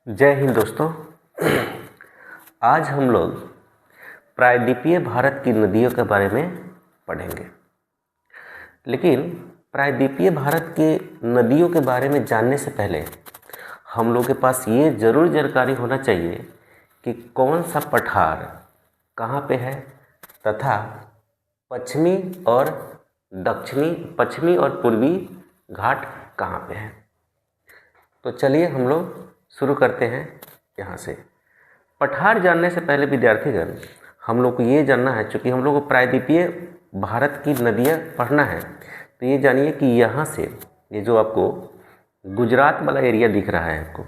जय हिंद दोस्तों। आज हम लोग प्रायद्वीपीय भारत की नदियों के बारे में पढ़ेंगे। लेकिन प्रायद्वीपीय भारत की नदियों के बारे में जानने से पहले हम लोग के पास ये ज़रूर जानकारी होना चाहिए कि कौन सा पठार कहाँ पे है तथा पश्चिमी और पूर्वी घाट कहाँ पे है। तो चलिए हम लोग शुरू करते हैं यहाँ से। पठार जानने से पहले विद्यार्थीगण हम लोग को ये जानना है, चूँकि हम लोग को प्रायद्वीपीय भारत की नदियाँ पढ़ना है, तो ये जानिए कि यहाँ से ये जो आपको गुजरात वाला एरिया दिख रहा है, आपको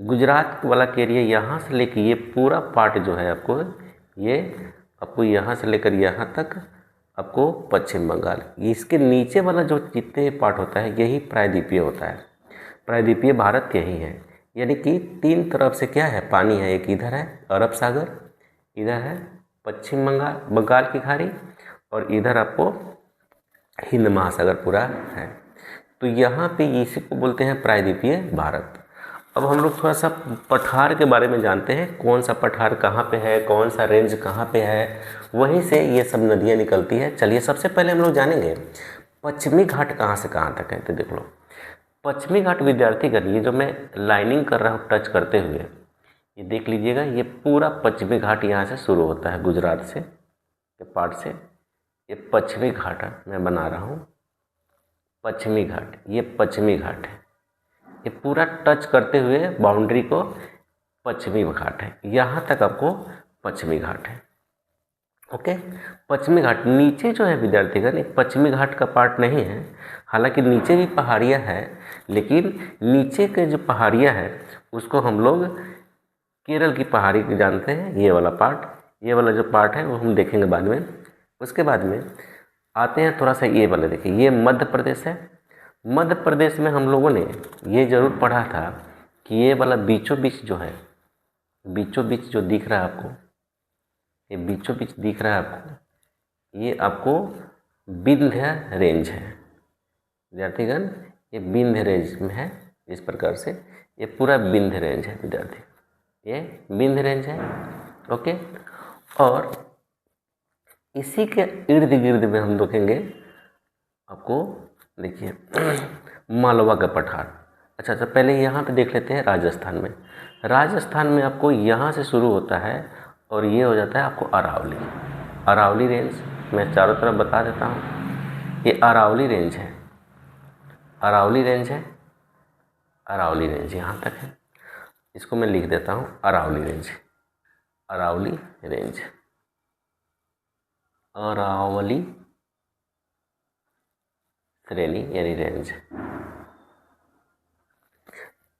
गुजरात वाला एरिया यहाँ से लेकर ये पूरा पार्ट जो है आपको यहाँ से लेकर यहाँ तक आपको पश्चिम बंगाल, इसके नीचे वाला जो जितने पार्ट होता है यही प्रायद्वीपीय होता है। प्रायद्वीपीय भारत यही है, यानी कि तीन तरफ से क्या है, पानी है। एक इधर है अरब सागर, इधर है पश्चिम बंगाल की खाड़ी और इधर आपको हिंद महासागर पूरा है। तो यहाँ पे इसी को बोलते हैं प्रायद्वीपीय भारत। अब हम लोग थोड़ा सा पठार के बारे में जानते हैं, कौन सा पठार कहाँ पे है, कौन सा रेंज कहाँ पे है, वहीं से ये सब नदियाँ निकलती है। चलिए सबसे पहले हम लोग जानेंगे पश्चिमी घाट कहाँ से कहाँ तक है। तो देख लो पश्चिमी घाट विद्यार्थीगण, ये जो मैं लाइनिंग कर रहा हूँ टच करते हुए, ये देख लीजिएगा, ये पूरा पश्चिमी घाट यहाँ से शुरू होता है, गुजरात से के पार्ट से ये पश्चिमी घाट मैं बना रहा हूँ। पश्चिमी घाट, ये पश्चिमी घाट है, ये पूरा टच करते हुए बाउंड्री को पश्चिमी घाट है, यहाँ तक आपको पश्चिमी घाट है। ओके, पश्चिमी घाट नीचे जो है विद्यार्थीगण, एक पश्चिमी घाट का पार्ट नहीं है, हालांकि नीचे भी पहाड़ियाँ हैं, लेकिन नीचे के जो पहाड़ियाँ हैं उसको हम लोग केरल की पहाड़ी जानते हैं। ये वाला पार्ट, ये वाला जो पार्ट है वो हम देखेंगे बाद में। उसके बाद में आते हैं थोड़ा सा ये वाला, देखिए ये मध्य प्रदेश है। मध्य प्रदेश में हम लोगों ने ये ज़रूर पढ़ा था कि ये वाला बीचों बीच जो है, बीचों बीच जो दिख रहा है आपको, ये बीचों बीच दिख रहा है आपको, ये आपको विंध्य रेंज है विद्यार्थीगण। ये विंध्य रेंज में है, इस प्रकार से ये पूरा विंध्य रेंज है विद्यार्थी, ये विंध्य रेंज है। ओके, और इसी के इर्द गिर्द में हम देखेंगे आपको, देखिए मालवा का पठार। अच्छा, पहले यहाँ पे देख लेते हैं राजस्थान में। राजस्थान में आपको यहाँ से शुरू होता है और ये हो जाता है आपको अरावली रेंज। मैं चारों तरफ बता देता हूँ, ये अरावली रेंज है, अरावली रेंज है, अरावली रेंज यहाँ तक है। इसको मैं लिख देता हूँ अरावली रेंज, अरावली रेंज, अरावली श्रेणी यानी रेंज।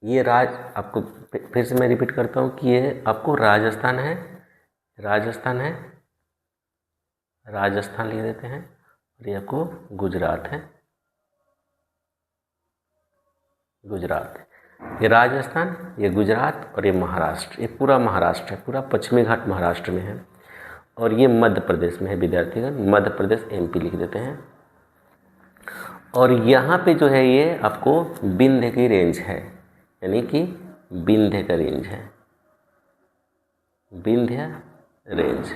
ये आपको फिर से मैं रिपीट करता हूँ कि ये आपको राजस्थान है, राजस्थान है, राजस्थान लिख देते हैं, और ये आपको गुजरात है, गुजरात। ये राजस्थान, ये गुजरात और ये महाराष्ट्र, ये पूरा महाराष्ट्र है, पूरा पश्चिमी घाट महाराष्ट्र में है। और ये मध्य प्रदेश में है विद्यार्थीगण, मध्य प्रदेश एमपी लिख देते हैं। और यहाँ पे जो है ये आपको विंध्य की रेंज है, यानी कि विंध्य का रेंज है, विंध्य रेंज,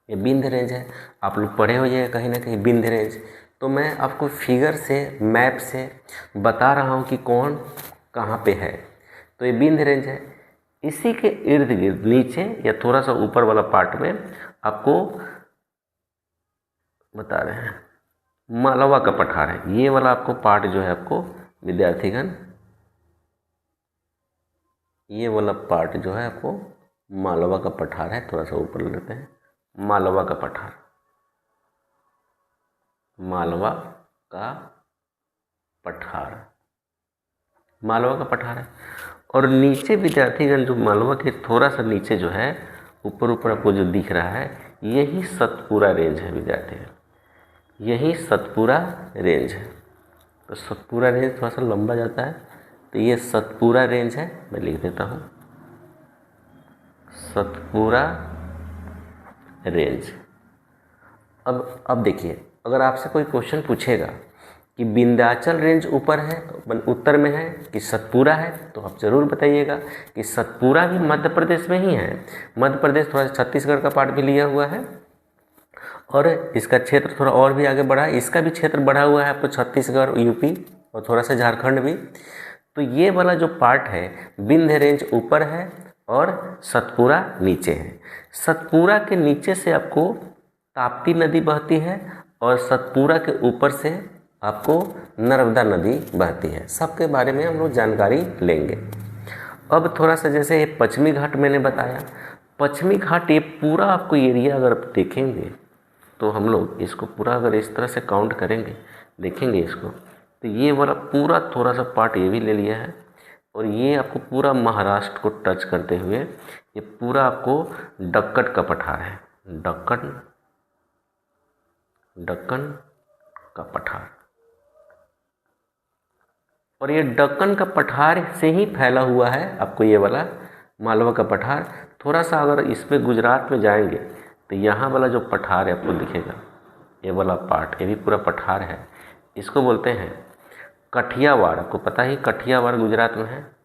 ये विंध्य रेंज है। आप लोग पढ़े होइए कहीं ना कहीं विंध्य रेंज। तो मैं आपको फिगर से, मैप से बता रहा हूँ कि कौन कहाँ पे है। तो ये विंध्य रेंज है, इसी के इर्द गिर्द नीचे या थोड़ा सा ऊपर वाला पार्ट में आपको बता रहे हैं मालवा का पठार है। ये वाला आपको पार्ट जो है आपको विद्यार्थीगण, ये वाला पार्ट जो है आपको मालवा का पठार है। थोड़ा सा ऊपर लेते हैं, मालवा का पठार, मालवा का पठार, मालवा का पठार है। और नीचे विद्यार्थीगण जो मालवा के थोड़ा सा नीचे जो है, ऊपर आपको जो दिख रहा है, यही सतपुरा रेंज है विद्यार्थीगण, यही सतपुरा रेंज है। तो सतपुरा रेंज थोड़ा सा लंबा जाता है, तो ये सतपुरा रेंज है, मैं लिख देता हूँ सतपुरा रेंज। अब देखिए, अगर आपसे कोई क्वेश्चन पूछेगा कि विंध्याचल रेंज ऊपर है, उत्तर में है, कि सतपुरा है, तो आप ज़रूर बताइएगा कि सतपुरा भी मध्य प्रदेश में ही है। मध्य प्रदेश थोड़ा सा छत्तीसगढ़ का पार्ट भी लिया हुआ है और इसका क्षेत्र थोड़ा और भी आगे बढ़ा है। इसका भी क्षेत्र बढ़ा हुआ है आपको छत्तीसगढ़, यूपी और थोड़ा सा झारखंड भी। तो ये वाला जो पार्ट है, विंध्य रेंज ऊपर है और सतपुरा नीचे है। सतपुरा के नीचे से आपको ताप्ती नदी बहती है और सतपुरा के ऊपर से आपको नर्मदा नदी बहती है। सबके बारे में हम लोग जानकारी लेंगे। अब थोड़ा सा जैसे ये पश्चिमी घाट मैंने बताया, पश्चिमी घाट ये पूरा आपको एरिया अगर आप देखेंगे तो हम लोग इसको पूरा अगर इस तरह से काउंट करेंगे, देखेंगे इसको, तो ये वाला पूरा थोड़ा सा पार्ट ये भी ले लिया है और ये आपको पूरा महाराष्ट्र को टच करते हुए ये पूरा आपको दक्कन का पठार है, दक्कन का पठार। और ये दक्कन का पठार से ही फैला हुआ है आपको ये वाला मालवा का पठार। थोड़ा सा अगर इसमें गुजरात में जाएंगे तो यहाँ वाला जो पठार है आपको दिखेगा, ये वाला पार्ट, ये भी पूरा पठार है। इसको बोलते हैं कठियावाड़। आपको पता ही कठियावाड़ गुजरात में है,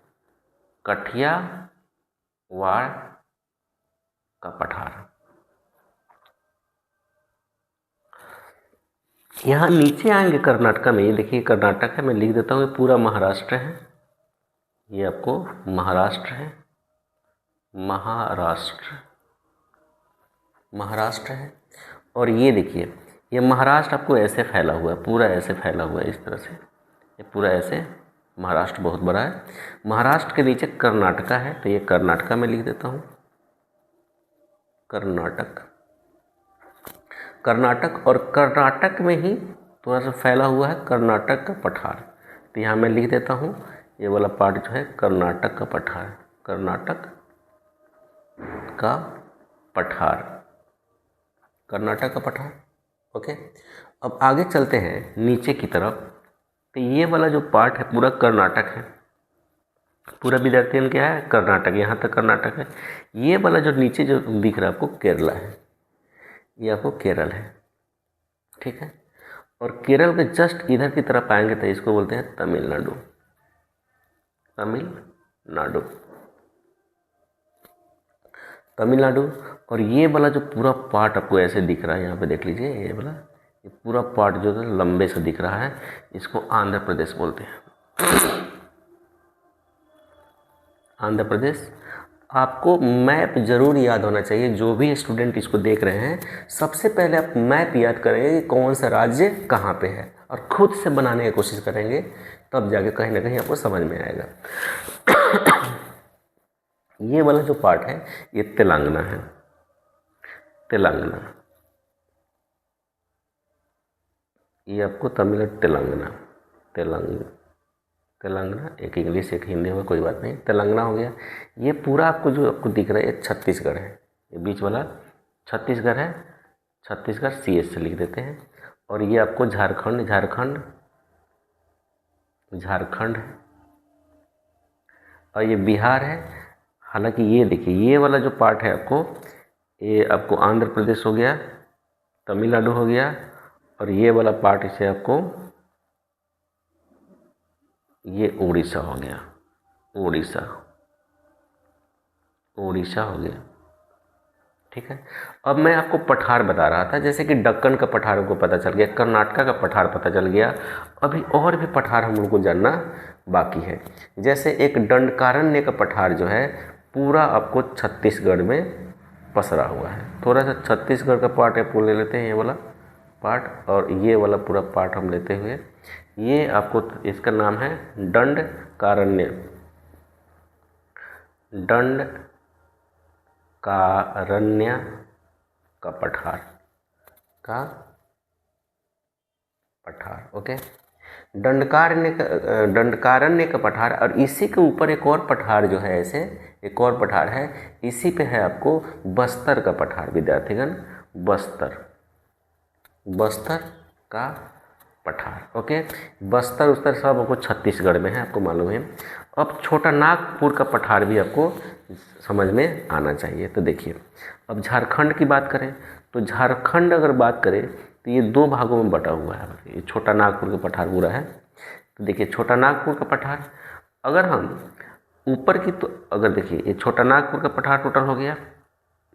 कठियावाड़ का पठार। यहाँ नीचे आएंगे कर्नाटका में, ये देखिए कर्नाटक है, मैं लिख देता हूँ, ये पूरा महाराष्ट्र है, ये आपको महाराष्ट्र है, महाराष्ट्र है। और ये देखिए ये महाराष्ट्र आपको ऐसे फैला हुआ है, पूरा ऐसे फैला हुआ है इस तरह से, ये पूरा ऐसे महाराष्ट्र बहुत बड़ा है। महाराष्ट्र के नीचे कर्नाटका है, तो ये कर्नाटका में लिख देता हूँ, कर्नाटक। और कर्नाटक में ही थोड़ा सा फैला हुआ है कर्नाटक का पठार, तो यहाँ मैं लिख देता हूँ ये वाला पार्ट जो है कर्नाटक का पठार, कर्नाटक का पठार। ओके, अब आगे चलते हैं नीचे की तरफ। तो ये वाला जो पार्ट है पूरा कर्नाटक है, पूरा विद्यार्थियों क्या है, कर्नाटक, यहाँ तक कर्नाटक है। ये वाला जो नीचे जो दिख रहा है आपको केरला है, ये आपको केरल है, ठीक है। और केरल के जस्ट इधर की तरफ आएंगे तो इसको बोलते हैं तमिलनाडु, तमिलनाडु। और ये वाला जो पूरा पार्ट आपको ऐसे दिख रहा है, यहाँ पे देख लीजिए, ये वाला ये पूरा पार्ट जो है लंबे से दिख रहा है, इसको आंध्र प्रदेश बोलते हैं, आंध्र प्रदेश। आपको मैप जरूर याद होना चाहिए, जो भी स्टूडेंट इसको देख रहे हैं सबसे पहले आप मैप याद करेंगे कि कौन सा राज्य कहाँ पे है और खुद से बनाने की कोशिश करेंगे, तब जाके कहीं ना कहीं आपको समझ में आएगा। ये वाला जो पार्ट है ये तेलंगाना है, ये आपको तेलंगाना, एक इंग्लिश एक हिंदी में, कोई बात नहीं, तेलंगाना हो गया। ये पूरा आपको जो आपको दिख रहा है ये छत्तीसगढ़ है, ये बीच वाला छत्तीसगढ़ है, छत्तीसगढ़ CS से लिख देते हैं। और ये आपको झारखंड है और ये बिहार है। हालांकि ये देखिए ये वाला जो पार्ट है आपको, ये आपको आंध्र प्रदेश हो गया, तमिलनाडु हो गया, और ये वाला पार्ट इसे आपको ये उड़ीसा हो गया, उड़ीसा हो गया, ठीक है। अब मैं आपको पठार बता रहा था, जैसे कि दक्कन का पठार को पता चल गया, कर्नाटका का पठार पता चल गया, अभी और भी पठार हम लोग को जानना बाकी है। जैसे एक दंडकारण्य का पठार जो है पूरा आपको छत्तीसगढ़ में पसरा हुआ है। थोड़ा सा छत्तीसगढ़ का पार्ट आपको ले लेते हैं, ये वाला पार्ट, और ये वाला पूरा पार्ट हम लेते हुए, ये आपको इसका नाम है दंडकारण्य का पठार, ओके। दंडकारण्य का पठार, और इसी के ऊपर एक और पठार जो है, ऐसे एक और पठार है, इसी पे है आपको बस्तर का पठार, विद्यार्थीगण, बस्तर का पठार, ओके। बस्तर उस्तर सब आपको छत्तीसगढ़ में है, आपको मालूम है। अब छोटा नागपुर का पठार भी आपको समझ में आना चाहिए। तो देखिए अब झारखंड की बात करें तो झारखंड अगर बात करें तो ये 2 भागों में बटा हुआ है। ये छोटा नागपुर का पठार पूरा है। तो देखिए छोटा नागपुर का पठार, अगर हम ऊपर की, तो अगर देखिए ये छोटा नागपुर का पठार टोटल हो गया।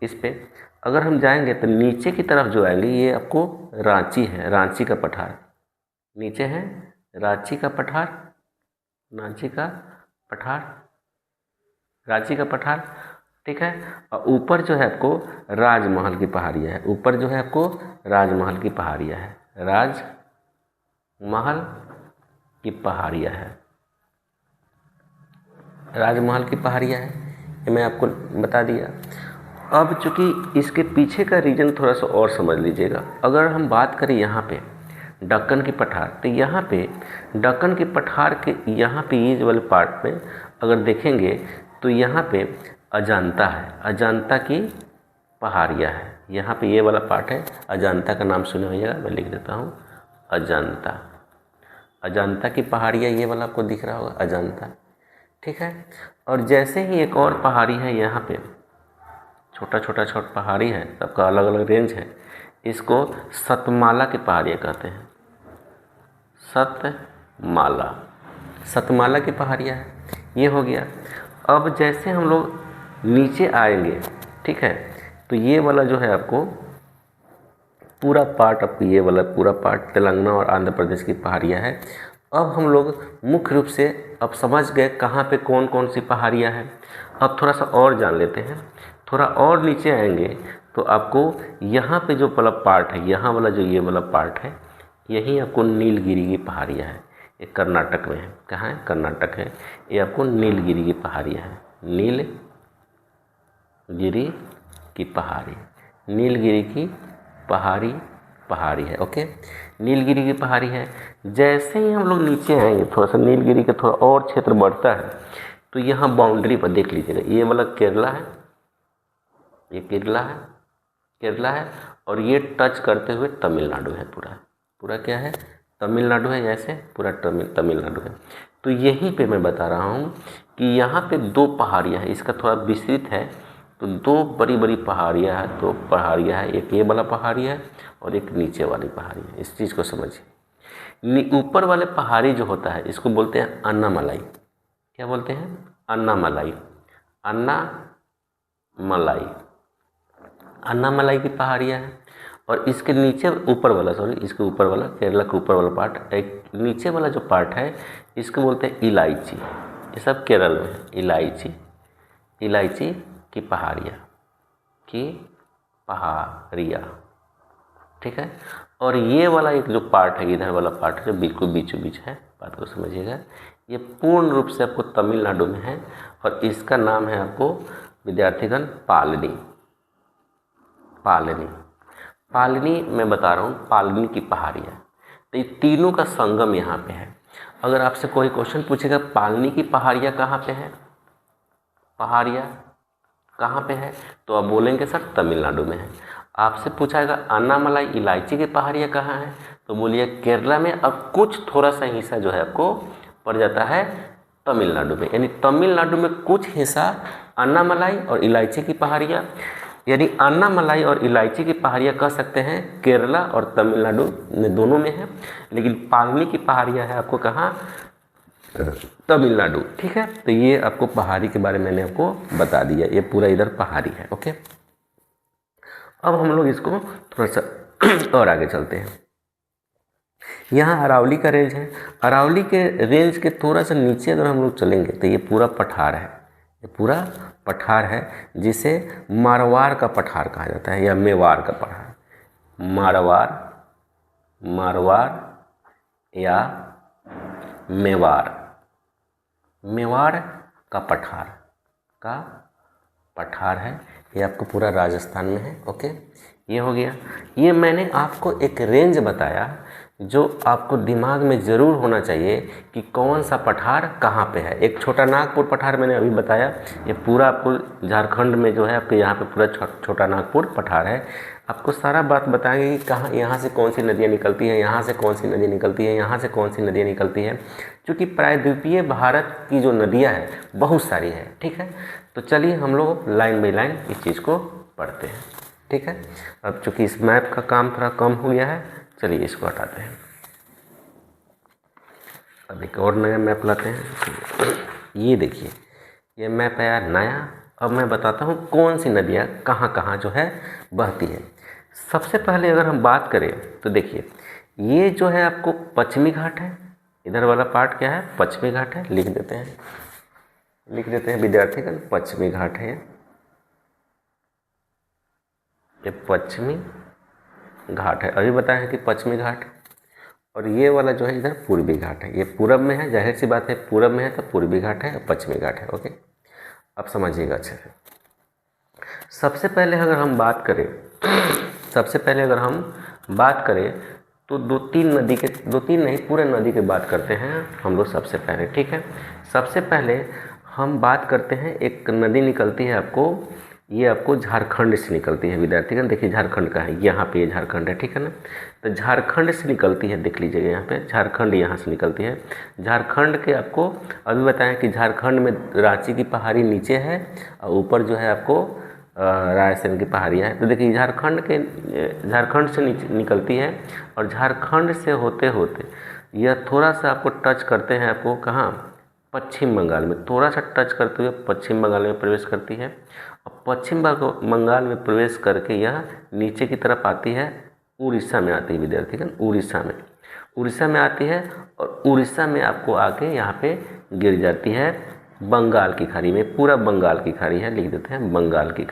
इस पे अगर हम जाएंगे तो नीचे की तरफ जो आएंगे ये आपको रांची है, रांची का पठार नीचे है, रांची का पठार, रांची का पठार, रांची का पठार, ठीक है। और ऊपर जो है आपको राजमहल की पहाड़ियाँ है, ऊपर जो है आपको राजमहल की पहाड़ियाँ है, राजमहल की पहाड़ियाँ है, राजमहल की पहाड़ियाँ है, ये मैं आपको बता दिया। अब चूँकि इसके पीछे का रीजन थोड़ा सा और समझ लीजिएगा। अगर हम बात करें यहाँ पे दक्कन की पठार, तो यहाँ पे दक्कन के पठार के यहाँ पे ये वाले पार्ट में अगर देखेंगे तो यहाँ पे अजंता है, अजंता की पहाड़ियाँ है। यहाँ पे ये वाला पार्ट है, अजंता का नाम सुने होइएगा, मैं लिख देता हूँ अजंता, अजंता की पहाड़ियाँ, ये वाला आपको दिख रहा होगा अजंता, ठीक है। और जैसे ही एक और पहाड़ी है यहाँ पे, छोटा पहाड़ी है, सबका अलग अलग रेंज है, इसको सतमाला की पहाड़ियाँ कहते हैं, सतमाला, सतमाला की पहाड़ियाँ है, ये हो गया। अब जैसे हम लोग नीचे आएंगे, ठीक है, तो ये वाला जो है आपको पूरा पार्ट, आपको ये वाला पूरा पार्ट तेलंगाना और आंध्र प्रदेश की पहाड़ियाँ है। अब हम लोग मुख्य रूप से अब समझ गए कहाँ पे कौन कौन सी पहाड़ियाँ हैं। अब थोड़ा सा और जान लेते हैं। थोड़ा और नीचे आएंगे तो आपको यहाँ पे जो वाला पार्ट है, यहाँ वाला जो ये वाला पार्ट है, यही आपको नीलगिरी की पहाड़ियाँ है। ये कर्नाटक में है, कहाँ है, कर्नाटक है। ये आपको नीलगिरी की पहाड़ियाँ है, नीलगिरी की पहाड़ी, नीलगिरी की पहाड़ी है, ओके, नीलगिरी की पहाड़ी है। जैसे ही हम लोग नीचे आएंगे, थोड़ा सा नीलगिरी का थोड़ा और क्षेत्र बढ़ता है, तो यहाँ बाउंड्री पर देख लीजिएगा, ये वाला केरला है, ये केरला है और ये टच करते हुए तमिलनाडु है, पूरा क्या है, तमिलनाडु है, जैसे पूरा तमिलनाडु है। तो यहीं पे मैं बता रहा हूँ कि यहाँ पे 2 पहाड़ियाँ हैं, इसका थोड़ा विस्तृत है, तो 2 बड़ी बड़ी पहाड़ियाँ हैं, 2 पहाड़ियाँ हैं, एक ये वाला पहाड़ी है और एक नीचे वाली पहाड़ी है। इस चीज़ को समझिए। ऊपर वाले पहाड़ी जो होता है इसको बोलते हैं अन्नामलाई। क्या बोलते हैं, अन्नामलाई, अन्नामलाई की पहाड़ियाँ हैं। और इसके नीचे ऊपर वाला, इसके ऊपर वाला, केरला के ऊपर वाला पार्ट, एक नीचे वाला जो पार्ट है इसको बोलते हैं इलायची। ये सब केरल में है, इलायची की पहाड़ियाँ, ठीक है। और ये वाला एक जो पार्ट है, इधर वाला पार्ट जो बिल्कुल बीचों बीच है, बात को समझिएगा, ये पूर्ण रूप से आपको तमिलनाडु में है और इसका नाम है आपको विद्यार्थीगण पालनी मैं बता रहा हूँ, पालनी की पहाड़ियाँ। तो ये तीनों का संगम यहाँ पे है। अगर आपसे कोई क्वेश्चन पूछेगा पालनी की पहाड़ियाँ कहाँ पे है, तो आप बोलेंगे सर तमिलनाडु में है। आपसे पूछाएगा अन्नामलाई इलायची की पहाड़ियाँ कहाँ हैं, तो बोलिए केरला में। अब कुछ थोड़ा सा हिस्सा जो है आपको पड़ जाता है तमिलनाडु में, यानी तमिलनाडु में कुछ हिस्सा अन्नामलाई और इलायची की पहाड़ियाँ, यानी अन्नामलाई और इलायची की पहाड़ियाँ कह सकते हैं केरला और तमिलनाडु में, दोनों में है। लेकिन पालनी की पहाड़ियाँ है आपको कहाँ, तमिलनाडु, ठीक है। तो ये आपको पहाड़ी के बारे में मैंने आपको बता दिया, ये पूरा इधर पहाड़ी है, ओके। अब हम लोग इसको थोड़ा सा और आगे चलते हैं। यहाँ अरावली का रेंज है, अरावली के रेंज के थोड़ा सा नीचे अगर हम लोग चलेंगे तो ये पूरा पठार है, ये पूरा पठार है, जिसे मारवाड़ का पठार कहा जाता है या मेवाड़ का पठार, मारवाड़ या मेवाड़ का पठार है। ये आपको पूरा राजस्थान में है, ओके। ये हो गया। ये मैंने आपको एक रेंज बताया जो आपको दिमाग में ज़रूर होना चाहिए कि कौन सा पठार कहाँ पे है। एक छोटा नागपुर पठार मैंने अभी बताया, ये पूरा आपको झारखंड में जो है आपके यहाँ पे पूरा छोटा नागपुर पठार है। आपको सारा बात बताएंगे कि कहाँ, यहाँ से कौन सी नदियाँ निकलती हैं, यहाँ से कौन सी नदी निकलती है, यहाँ से कौन सी नदियाँ निकलती है, क्योंकि प्रायद्वीपीय भारत की जो नदियाँ हैं बहुत सारी है, ठीक है। तो चलिए हम लोग लाइन बाई लाइन इस चीज़ को पढ़ते हैं। ठीक है। अब चूँकि इस मैप का काम थोड़ा कम हो गया है, चलिए इसको हटाते हैं। अब एक और नया मैप लाते हैं। ये देखिए, ये मैप आया नया। अब मैं बताता हूँ कौन सी नदियाँ कहाँ कहाँ जो है बहती है। सबसे पहले अगर हम बात करें तो देखिए, ये जो है आपको पश्चिमी घाट है, इधर वाला पार्ट क्या है, पश्चिमी घाट है। लिख देते हैं विद्यार्थीगण, पश्चिमी घाट है ये पश्चिमी घाट है। अभी बताया है कि पश्चिमी घाट, और ये वाला जो है इधर पूर्वी घाट है। ये पूरब में है, जाहिर सी बात है, पूरब में है तो पूर्वी घाट है और पश्चिमी घाट है। ओके, अब समझिएगा अच्छे से। सबसे पहले अगर हम बात करें तो दो तीन नहीं, पूरे नदी की बात करते हैं हम लोग सबसे पहले, ठीक है। सबसे पहले हम बात करते हैं, एक नदी निकलती है आपको, ये आपको झारखंड से निकलती है विद्यार्थीगण। देखिए झारखंड का है, यहाँ पे ये झारखंड है, ठीक है ना। तो झारखंड से निकलती है, देख लीजिएगा यहाँ पे झारखंड यहाँ से निकलती है। झारखंड के आपको अभी बताएं कि झारखंड में रांची की पहाड़ी नीचे है और ऊपर जो है आपको रायसेन की पहाड़ियाँ हैं। तो देखिए झारखंड से निकलती है, और झारखंड से होते होते यह थोड़ा सा आपको टच करते हैं, आपको कहाँ, पश्चिम बंगाल में, थोड़ा सा टच करते हुए पश्चिम बंगाल में प्रवेश करती है। और पश्चिम बंगाल में प्रवेश करके यह नीचे की तरफ आती है, उड़ीसा में आती है विद्यार्थीगण, उड़ीसा में आती है, और उड़ीसा में आपको आके यहाँ पे गिर जाती है बंगाल की खाड़ी में। पूरा बंगाल की खाड़ी है, लिख देते हैं बंगाल की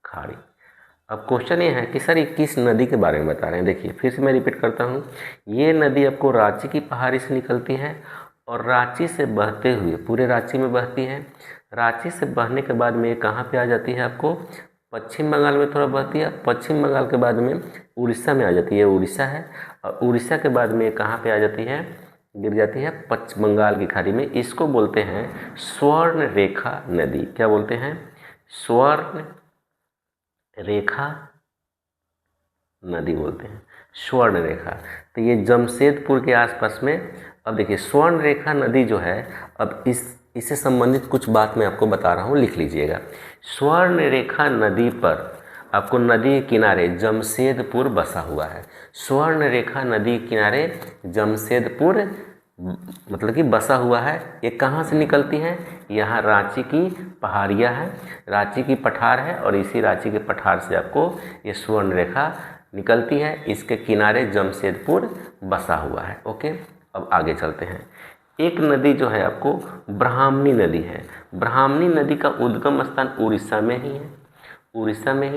खाड़ी। अब क्वेश्चन ये है कि सर ये किस नदी के बारे में बता रहे हैं। देखिए फिर से मैं रिपीट करता हूँ, ये नदी आपको रांची की पहाड़ी से निकलती है, और रांची से बहते हुए पूरे रांची में बहती है। रांची से बहने के बाद में ये कहाँ पे आ जाती है, आपको पश्चिम बंगाल में थोड़ा बहती है। पश्चिम बंगाल के बाद में उड़ीसा में आ जाती है, उड़ीसा है, और उड़ीसा के बाद में कहाँ पे आ जाती है, गिर जाती है पश्चिम बंगाल की खाड़ी में। इसको बोलते हैं स्वर्ण रेखा नदी। क्या बोलते हैं, स्वर्ण रेखा नदी बोलते हैं, स्वर्ण रेखा। तो ये जमशेदपुर के आसपास में। अब देखिए स्वर्ण रेखा नदी जो है, अब इससे संबंधित कुछ बात मैं आपको बता रहा हूँ, लिख लीजिएगा। स्वर्ण रेखा नदी पर आपको नदी के किनारे जमशेदपुर बसा हुआ है। स्वर्ण रेखा नदी किनारे जमशेदपुर मतलब कि बसा हुआ है। ये कहाँ से निकलती है, यहाँ रांची की पहाड़ियाँ हैं, रांची की पठार है, और इसी रांची के पठार से आपको ये स्वर्ण रेखा निकलती है। इसके किनारे जमशेदपुर बसा हुआ है। ओके, अब आगे चलते हैं। एक नदी जो है आपको ब्राह्मणी नदी है। ब्राह्मणी नदी का उद्गम स्थान उड़ीसा में ही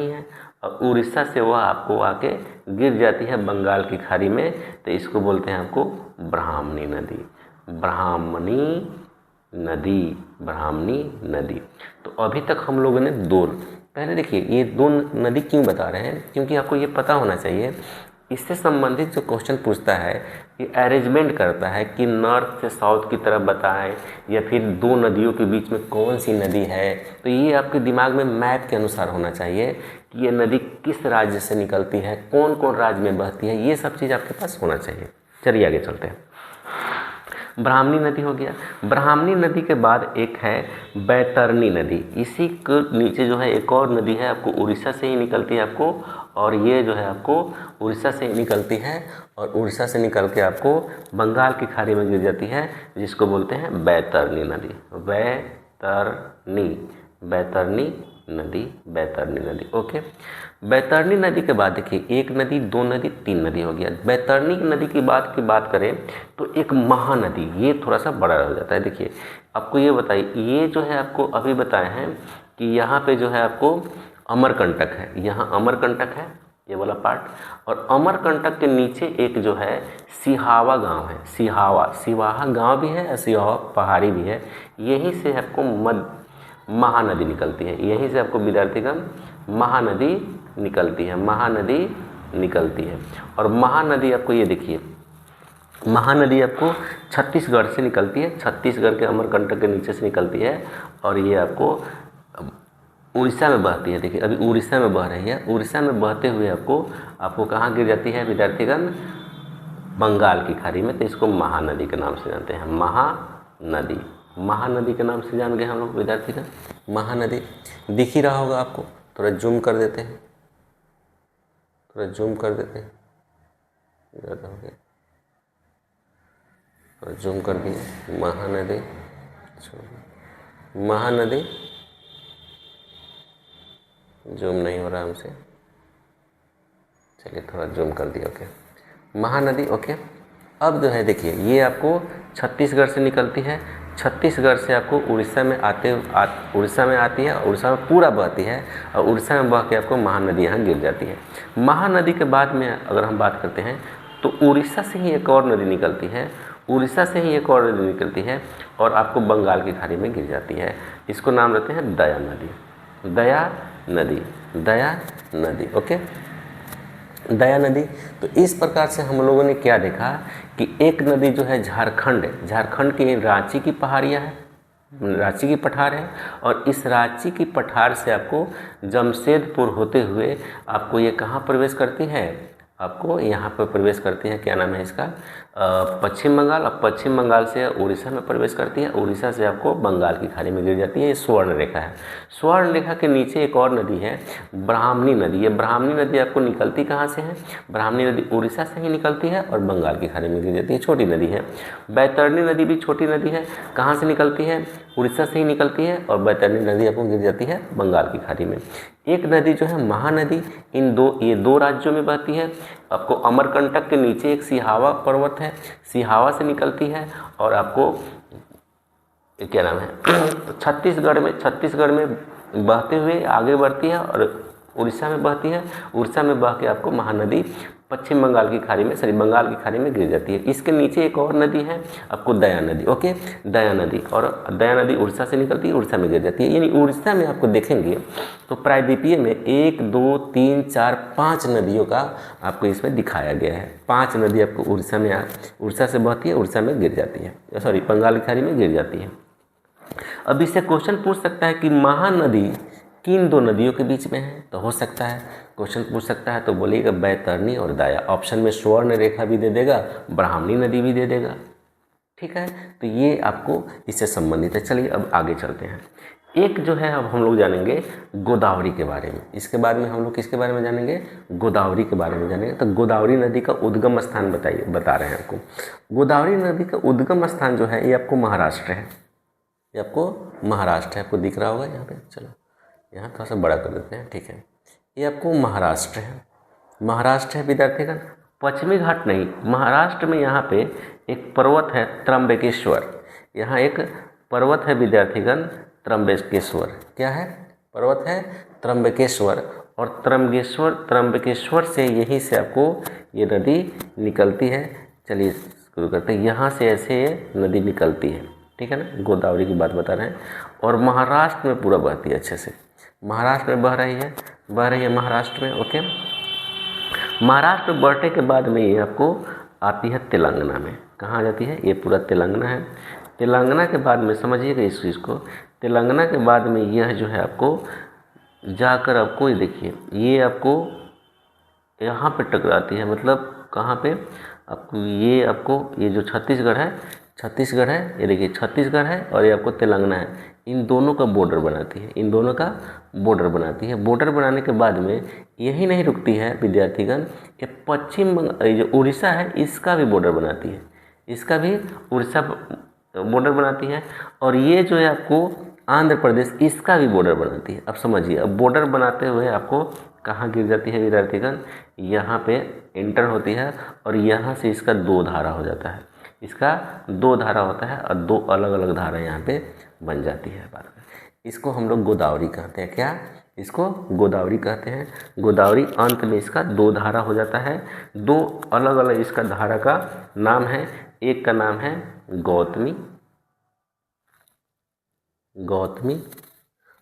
है, और उड़ीसा से वह आपको आके गिर जाती है बंगाल की खाड़ी में। तो इसको बोलते हैं आपको ब्राह्मणी नदी। तो अभी तक हम लोगों ने दो, पहले देखिए ये दो नदी क्यों बता रहे हैं, क्योंकि आपको ये पता होना चाहिए, इससे संबंधित जो क्वेश्चन पूछता है कि अरेंजमेंट करता है कि नॉर्थ से साउथ की तरफ बताएं, या फिर दो नदियों के बीच में कौन सी नदी है। तो ये आपके दिमाग में मैप के अनुसार होना चाहिए कि ये नदी किस राज्य से निकलती है, कौन कौन राज्य में बहती है, ये सब चीज़ आपके पास होना चाहिए। चलिए आगे चलते हैं। ब्राह्मणी नदी हो गया। ब्राह्मणी नदी के बाद एक है बैतरणी नदी। इसी के नीचे जो है एक और नदी है, आपको उड़ीसा से ही निकलती है आपको, और ये जो है आपको उड़ीसा से ही निकलती है, और उड़ीसा से निकल के आपको बंगाल की खाड़ी में गिर जाती है, जिसको बोलते हैं बैतरणी नदी। बैतरणी नदी। ओके, बैतरणी नदी के बाद देखिए एक नदी, दो नदी, तीन नदी हो गया। बैतरणी नदी की बात करें तो एक महानदी, ये थोड़ा सा बड़ा हो जाता है। देखिए आपको ये बताइए, ये जो है आपको अभी बताए हैं कि यहाँ पे जो है आपको अमरकंटक है, यहाँ अमरकंटक है ये वाला पार्ट, और अमरकंटक के नीचे एक जो है सिहावा गांव है। सिवाहा गांव भी है और सिहावा पहाड़ी भी है। यहीं से आपको महानदी निकलती है, यहीं से आपको विद्यार्थीगण महानदी निकलती है। और महानदी आपको ये देखिए, महानदी आपको छत्तीसगढ़ से निकलती है, छत्तीसगढ़ के अमरकंटक के नीचे से निकलती है, और ये आपको उड़ीसा में बहती है। देखिए अभी उड़ीसा में बह रही है, उड़ीसा में बहते हुए आपको कहाँ गिर जाती है विद्यार्थीगण, बंगाल की खाड़ी में। तो इसको महानदी के नाम से जानते हैं, महानदी। महानदी के नाम से जान गए हम लोग विद्यार्थी का, महानदी दिख ही रहा होगा आपको। थोड़ा जूम कर देते हैं, थोड़ा जूम कर देते हैं, ज़्यादा हो गया, थोड़ा जूम कर दिए। महानदी, महानदी जूम नहीं हो रहा हमसे, चलिए थोड़ा जूम कर दिया। ओके, महानदी। ओके, अब जो है देखिए ये आपको छत्तीसगढ़ से निकलती है, छत्तीसगढ़ से आपको उड़ीसा में उड़ीसा में आती है, उड़ीसा में पूरा बहती है और उड़ीसा में बह के आपको महानदी यहाँ गिर जाती है। महानदी के बाद में अगर हम बात करते हैं तो उड़ीसा से ही एक और नदी निकलती है, उड़ीसा से ही एक और नदी निकलती है और आपको बंगाल की खाड़ी में गिर जाती है। इसको नाम रहते हैं दया नदी, दया नदी, दया नदी। ओके, दया नदी। तो इस प्रकार से हम लोगों ने क्या देखा कि एक नदी जो है झारखंड की रांची की पहाड़ियाँ है, रांची की पठार है, और इस रांची की पठार से आपको जमशेदपुर होते हुए आपको ये कहाँ प्रवेश करती है, आपको यहाँ पर प्रवेश करती है, क्या नाम है इसका, पश्चिम बंगाल, और पश्चिम बंगाल से उड़ीसा में प्रवेश करती है, उड़ीसा से आपको बंगाल की खाड़ी में गिर जाती है। ये स्वर्ण रेखा है। स्वर्ण रेखा के नीचे एक और नदी है ब्राह्मणी नदी। ये ब्राह्मणी नदी आपको निकलती कहाँ से है, ब्राह्मणी नदी उड़ीसा से ही निकलती है और बंगाल की खाड़ी में गिर जाती है, छोटी नदी है। बैतरणी नदी भी छोटी नदी है, कहाँ से निकलती है, उड़ीसा से ही निकलती है और बैतरणी नदी आपको गिर जाती है बंगाल की खाड़ी में। एक नदी जो है महानदी, ये दो राज्यों में बहती है। आपको अमरकंटक के नीचे एक सिहावा पर्वत है, सिहावा से निकलती है और आपको क्या नाम है छत्तीसगढ़ में बहते हुए आगे बढ़ती है और उड़ीसा में बहती है, उड़ीसा में बह के आपको महानदी पश्चिम बंगाल की खाड़ी में बंगाल की खाड़ी में गिर जाती है। इसके नीचे एक और नदी है आपको दया नदी। ओके, दया नदी, और दया नदी उड़ीसा से निकलती है, उड़ीसा में गिर जाती है। यानी उड़ीसा में आपको देखेंगे तो प्रायद्वीपीय में 1 2 3 4 5 नदियों का आपको इसमें दिखाया गया है। 5 नदी आपको उड़ीसा से बहती है, उड़ीसा में गिर जाती है, सॉरी बंगाल की खाड़ी में गिर जाती है। अब इससे क्वेश्चन पूछ सकता है कि महानदी किन दो नदियों के बीच में है, तो हो सकता है क्वेश्चन पूछ सकता है तो बोलिएगा बैतरणी और दया। ऑप्शन में स्वर्ण रेखा भी दे देगा, ब्राह्मणी नदी भी दे देगा। ठीक है, तो ये आपको इससे संबंधित है। चलिए अब आगे चलते हैं। एक जो है अब हम लोग जानेंगे गोदावरी के बारे में। इसके बाद में हम लोग किसके बारे में जानेंगे, गोदावरी के बारे में जानेंगे। तो गोदावरी नदी का उद्गम स्थान बता रहे हैं आपको। गोदावरी नदी का उद्गम स्थान जो है ये आपको महाराष्ट्र है, ये आपको महाराष्ट्र है, आपको दिख रहा होगा यहाँ पे। चलो यहाँ थोड़ा सा बड़ा कर देते हैं, ठीक है। ये आपको महाराष्ट्र है, महाराष्ट्र है विद्यार्थीगण। पश्चिमी घाट नहीं, महाराष्ट्र में यहाँ पे एक पर्वत है त्र्यंबकेश्वर। यहाँ एक पर्वत है विद्यार्थीगण त्र्यंबकेश्वर। क्या है, पर्वत है त्र्यंबकेश्वर। और त्र्यंबकेश्वर से यहीं से आपको ये नदी निकलती है। चलिए शुरू करते हैं। यहाँ से ऐसे ये नदी निकलती है, ठीक है ना, गोदावरी की बात बता रहे हैं। और महाराष्ट्र में पूरा बहती है अच्छे से, महाराष्ट्र में बह रही है महाराष्ट्र में। ओके, महाराष्ट्र में बढ़ने के बाद में ये आपको आती है तेलंगाना में। कहाँ आ जाती है, ये पूरा तेलंगाना है। तेलंगाना के बाद में समझिएगा इस चीज़ को, तेलंगाना के बाद में यह जो है आपको जाकर आपको ये देखिए ये आपको यहाँ पे टकराती है। मतलब कहाँ पे, आपको ये जो छत्तीसगढ़ है, ये देखिए छत्तीसगढ़ है और ये आपको तेलंगाना है, इन दोनों का बॉर्डर बनाती है। बॉर्डर बनाने के बाद में यही नहीं रुकती है विद्यार्थीगण, ये पश्चिम बंगाल जो उड़ीसा है इसका भी बॉर्डर बनाती है, इसका भी उड़ीसा बॉर्डर बनाती है। और ये जो है आपको आंध्र प्रदेश इसका भी बॉर्डर बनाती है। अब समझिए, अब बॉर्डर बनाते हुए आपको कहाँ गिर जाती है विद्यार्थीगण, यहाँ पे एंटर होती है और यहाँ से इसका 2 धारा हो जाता है, इसका 2 धारा होता है और 2 अलग अलग धारा यहाँ पे बन जाती है। बात इसको हम लोग गोदावरी कहते हैं। क्या, इसको गोदावरी कहते हैं। गोदावरी अंत में इसका 2 धारा हो जाता है, 2 अलग अलग इसका धारा का नाम है। एक का नाम है गौतमी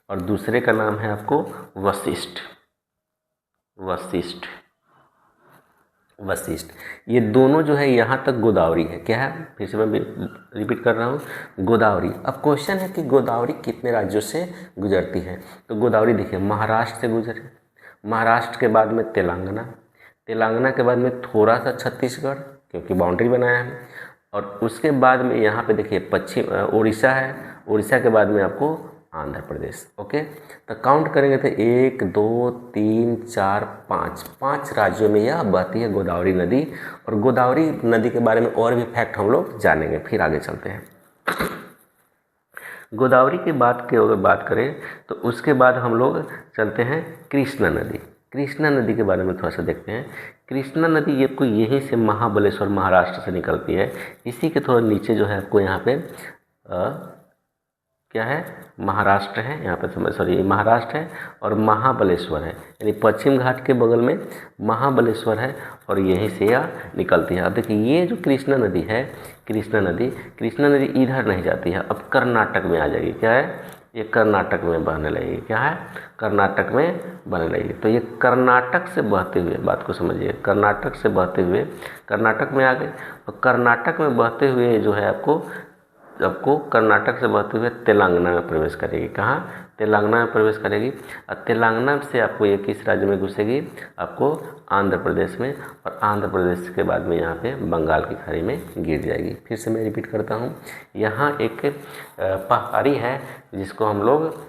और दूसरे का नाम है आपको वशिष्ठ। ये दोनों जो है यहाँ तक गोदावरी है। क्या है, फिर से मैं रिपीट कर रहा हूँ, गोदावरी। अब क्वेश्चन है कि गोदावरी कितने राज्यों से गुजरती है। तो गोदावरी देखिए महाराष्ट्र से गुजरी, महाराष्ट्र के बाद में तेलंगाना के बाद में थोड़ा सा छत्तीसगढ़, क्योंकि बाउंड्री बनाया है, और उसके बाद में यहाँ पे देखिए पश्चिम उड़ीसा है, उड़ीसा के बाद में आपको आंध्र प्रदेश। ओके, तो काउंट करेंगे तो 1 2 3 4 5 5 राज्यों में यह बहती है गोदावरी नदी। और गोदावरी नदी के बारे में और भी फैक्ट हम लोग जानेंगे, फिर आगे चलते हैं। गोदावरी की अगर बात करें तो उसके बाद हम लोग चलते हैं कृष्णा नदी। कृष्णा नदी के बारे में थोड़ा सा देखते हैं। कृष्णा नदी ये कोई यहीं से महाबलेश्वर महाराष्ट्र से निकलती है। इसी के थोड़ा नीचे जो है आपको यहाँ पे क्या है, महाराष्ट्र है, यहाँ पे सॉरी महाराष्ट्र है और महाबलेश्वर है, यानी पश्चिम घाट के बगल में महाबलेश्वर है और यहीं से यह निकलती है। अब देखिए ये जो कृष्णा नदी है, कृष्णा नदी इधर नहीं जाती है, अब कर्नाटक में आ जाएगी। क्या है, ये कर्नाटक में बहने लगेगी। क्या है, कर्नाटक में बहने लगेगी। तो ये कर्नाटक से बहते हुए, बात को समझिए, कर्नाटक से बहते हुए कर्नाटक में आ गए और कर्नाटक में बहते हुए जो है आपको कर्नाटक से बहते हुए तेलंगाना में प्रवेश करेगी। कहाँ, तेलंगाना में प्रवेश करेगी और तेलंगाना से आपको ये किस राज्य में घुसेगी, आपको आंध्र प्रदेश में, और आंध्र प्रदेश के बाद में यहाँ पे बंगाल की खाड़ी में गिर जाएगी। फिर से मैं रिपीट करता हूँ, यहाँ एक पहाड़ी है जिसको हम लोग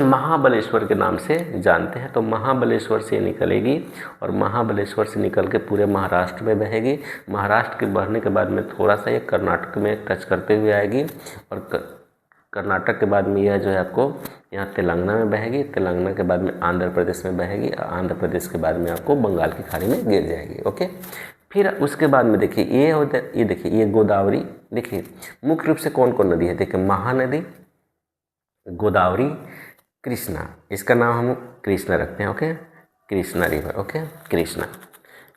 महाबलेश्वर के नाम से जानते हैं। तो महाबलेश्वर से निकलेगी और महाबलेश्वर से निकल के पूरे महाराष्ट्र में बहेगी। महाराष्ट्र के बहने के बाद में थोड़ा सा ये कर्नाटक में टच करते हुए आएगी और कर्नाटक के बाद में यह जो है आपको यहाँ तेलंगाना में बहेगी। तेलंगाना के बाद में आंध्र प्रदेश में बहेगी और आंध्र प्रदेश के बाद में आपको बंगाल की खाड़ी में गिर जाएगी। ओके, फिर उसके बाद में देखिए ये देखिए ये गोदावरी। देखिए मुख्य रूप से कौन कौन नदी है, देखिए महानदी, गोदावरी, कृष्णा। इसका नाम हम कृष्णा रखते हैं। Okay, Krishna river. Okay,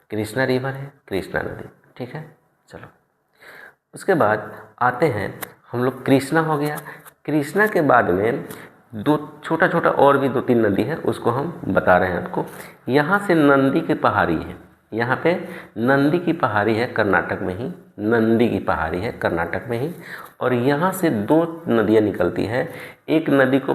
Krishna river है, कृष्णा नदी। ठीक है, चलो उसके बाद आते हैं हम लोग, कृष्णा हो गया। कृष्णा के बाद में दो छोटा और भी 2-3 नदी है, उसको हम बता रहे हैं आपको। यहाँ से नंदी की पहाड़ी है, यहाँ पे नंदी की पहाड़ी है कर्नाटक में ही, नंदी की पहाड़ी है कर्नाटक में ही। और यहाँ से 2 नदियाँ निकलती है। एक नदी को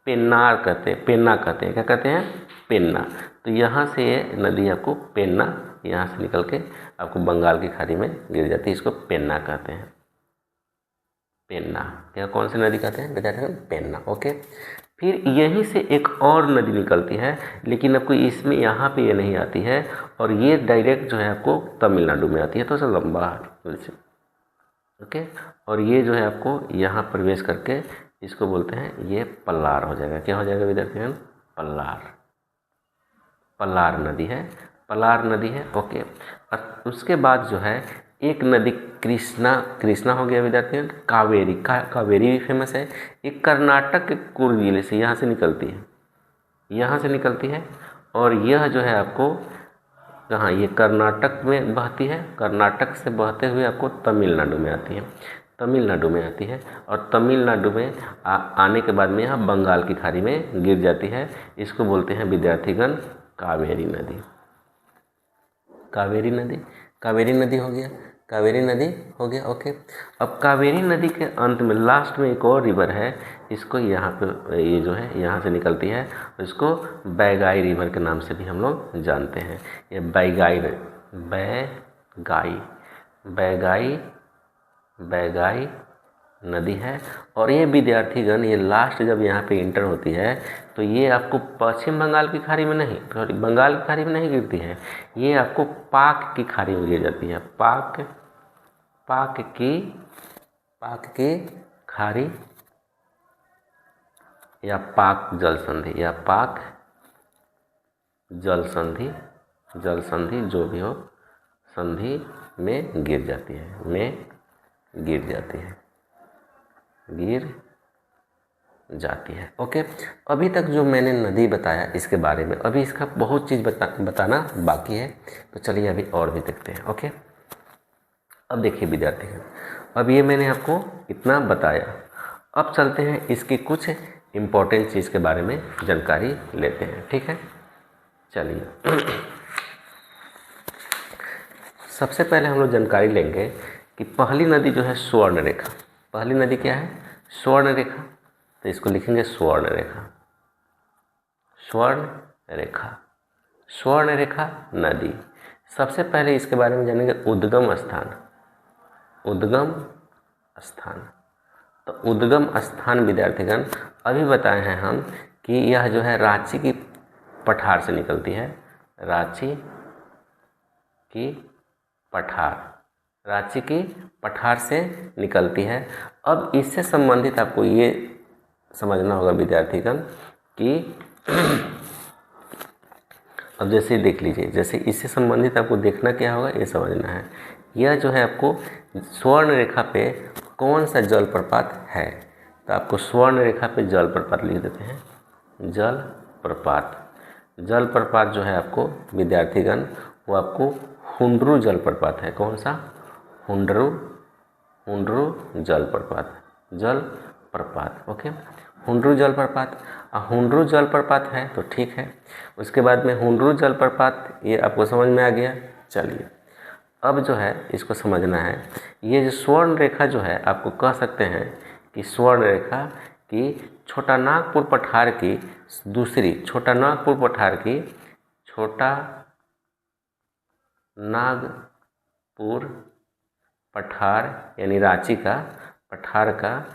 पेन्ना कहते हैं। क्या कहते हैं, पेन्ना। तो यहाँ से ये नदी आपको पेन्ना, यहाँ से निकल के आपको बंगाल की खाड़ी में गिर जाती है। इसको पेन्ना कहते हैं, पेन्ना। क्या, कौन सी नदी कहते हैं, बताते हैं पेन्ना। ओके, फिर यहीं से एक और नदी निकलती है, लेकिन आपको इसमें यहाँ पे ये नहीं आती है और ये डायरेक्ट जो है आपको तमिलनाडु में आती है, तो सा लंबा है। ओके, और ये जो है आपको यहाँ प्रवेश करके इसको बोलते हैं, ये पल्लार हो जाएगा। क्या हो जाएगा विद्यार्थियों, पल्लार नदी है, पल्लार नदी है। ओके, और उसके बाद जो है एक नदी कृष्णा हो गया विद्यार्थियों। कावेरी भी फेमस है। ये कर्नाटक के कुर्ग जिले से यहाँ से निकलती है और यह जो है आपको कहाँ, ये कर्नाटक में बहती है। कर्नाटक से बहते हुए आपको तमिलनाडु में आती है और तमिलनाडु में आने के बाद में यहाँ बंगाल की खाड़ी में गिर जाती है। इसको बोलते हैं विद्यार्थीगण कावेरी नदी हो गया। ओके, अब कावेरी नदी के अंत में लास्ट में एक और रिवर है, इसको यहाँ पे ये जो है यहाँ से निकलती है, इसको बैगाई रिवर के नाम से भी हम लोग जानते हैं। ये बैगाई नदी है। और ये विद्यार्थीगण, ये लास्ट जब यहाँ पे इंटर होती है तो ये आपको पश्चिम बंगाल की खाड़ी में नहीं, सॉरी बंगाल की खाड़ी में नहीं गिरती है, ये आपको पाक की खाड़ी में गिर जाती है। पाक की खाड़ी या पाक जल संधि जो भी हो, संधि में गिर जाती है। ओके, अभी तक जो मैंने नदी बताया इसके बारे में, अभी इसका बहुत चीज़ बताना बाकी है, तो चलिए अभी और भी देखते हैं। ओके, अब देखिए विद्यार्थी, अब ये मैंने आपको इतना बताया। अब चलते हैं इसकी कुछ इम्पोर्टेंट चीज़ के बारे में जानकारी लेते हैं। ठीक है, चलिए सबसे पहले हम लोग जानकारी लेंगे कि पहली नदी जो है स्वर्ण रेखा। पहली नदी क्या है, स्वर्ण रेखा। तो इसको लिखेंगे स्वर्ण रेखा नदी। सबसे पहले इसके बारे में जानेंगे उद्गम स्थान। उद्गम स्थान। तो उद्गम स्थान विद्यार्थीगण अभी बताए हैं हम कि यह जो है रांची की पठार से निकलती है, रांची की पठार, रांची की पठार से निकलती है। अब इससे संबंधित आपको ये समझना होगा विद्यार्थीगण कि अब जैसे देख लीजिए, जैसे इससे संबंधित आपको देखना क्या होगा, ये समझना है। यह जो है आपको स्वर्ण रेखा पे कौन सा जलप्रपात है, तो आपको स्वर्ण रेखा पे जलप्रपात लिख देते हैं। जलप्रपात, जलप्रपात जो है आपको विद्यार्थीगण वो आपको हुंडरू जलप्रपात है। कौन सा? हुंडरू, हुंडरू जलप्रपात, जलप्रपात। ओके, हुंडरू जलप्रपात। हुंडरू जलप्रपात है तो ठीक है। उसके बाद में हुंडरू जलप्रपात ये आपको समझ में आ गया। चलिए अब जो है इसको समझना है। ये जो स्वर्ण रेखा जो है आपको कह सकते हैं कि स्वर्ण रेखा की छोटा नागपुर पठार की दूसरी, छोटा नागपुर पठार की, छोटा नागपुर पठार यानी रांची का पठार का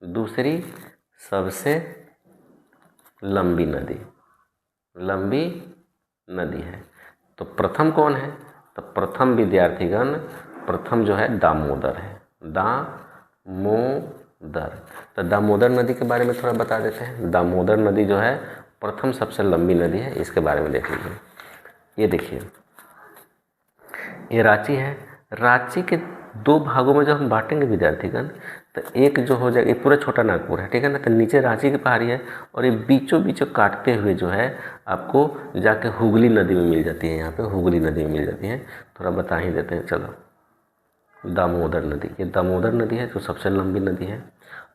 दूसरी सबसे लंबी नदी, लंबी नदी है। तो प्रथम कौन है? तो प्रथम विद्यार्थीगण प्रथम जो है दामोदर है, दामोदर। तो दामोदर नदी के बारे में थोड़ा बता देते हैं। दामोदर नदी जो है प्रथम सबसे लंबी नदी है, इसके बारे में देख लीजिए। ये देखिए, ये रांची है। रांची के दो भागों में जब हम बांटेंगे विद्यार्थीगण, तो एक जो हो जाएगा, ये पूरा छोटा नागपुर है, ठीक है ना। तो नीचे रांची की पहाड़ी है और ये बीचों बीचों काटते हुए जो है आपको जाके हुगली नदी में मिल जाती है। यहाँ पे हुगली नदी में मिल जाती है, थोड़ा बता ही देते हैं। चलो, दामोदर नदी, ये दामोदर नदी है जो सबसे लंबी नदी है।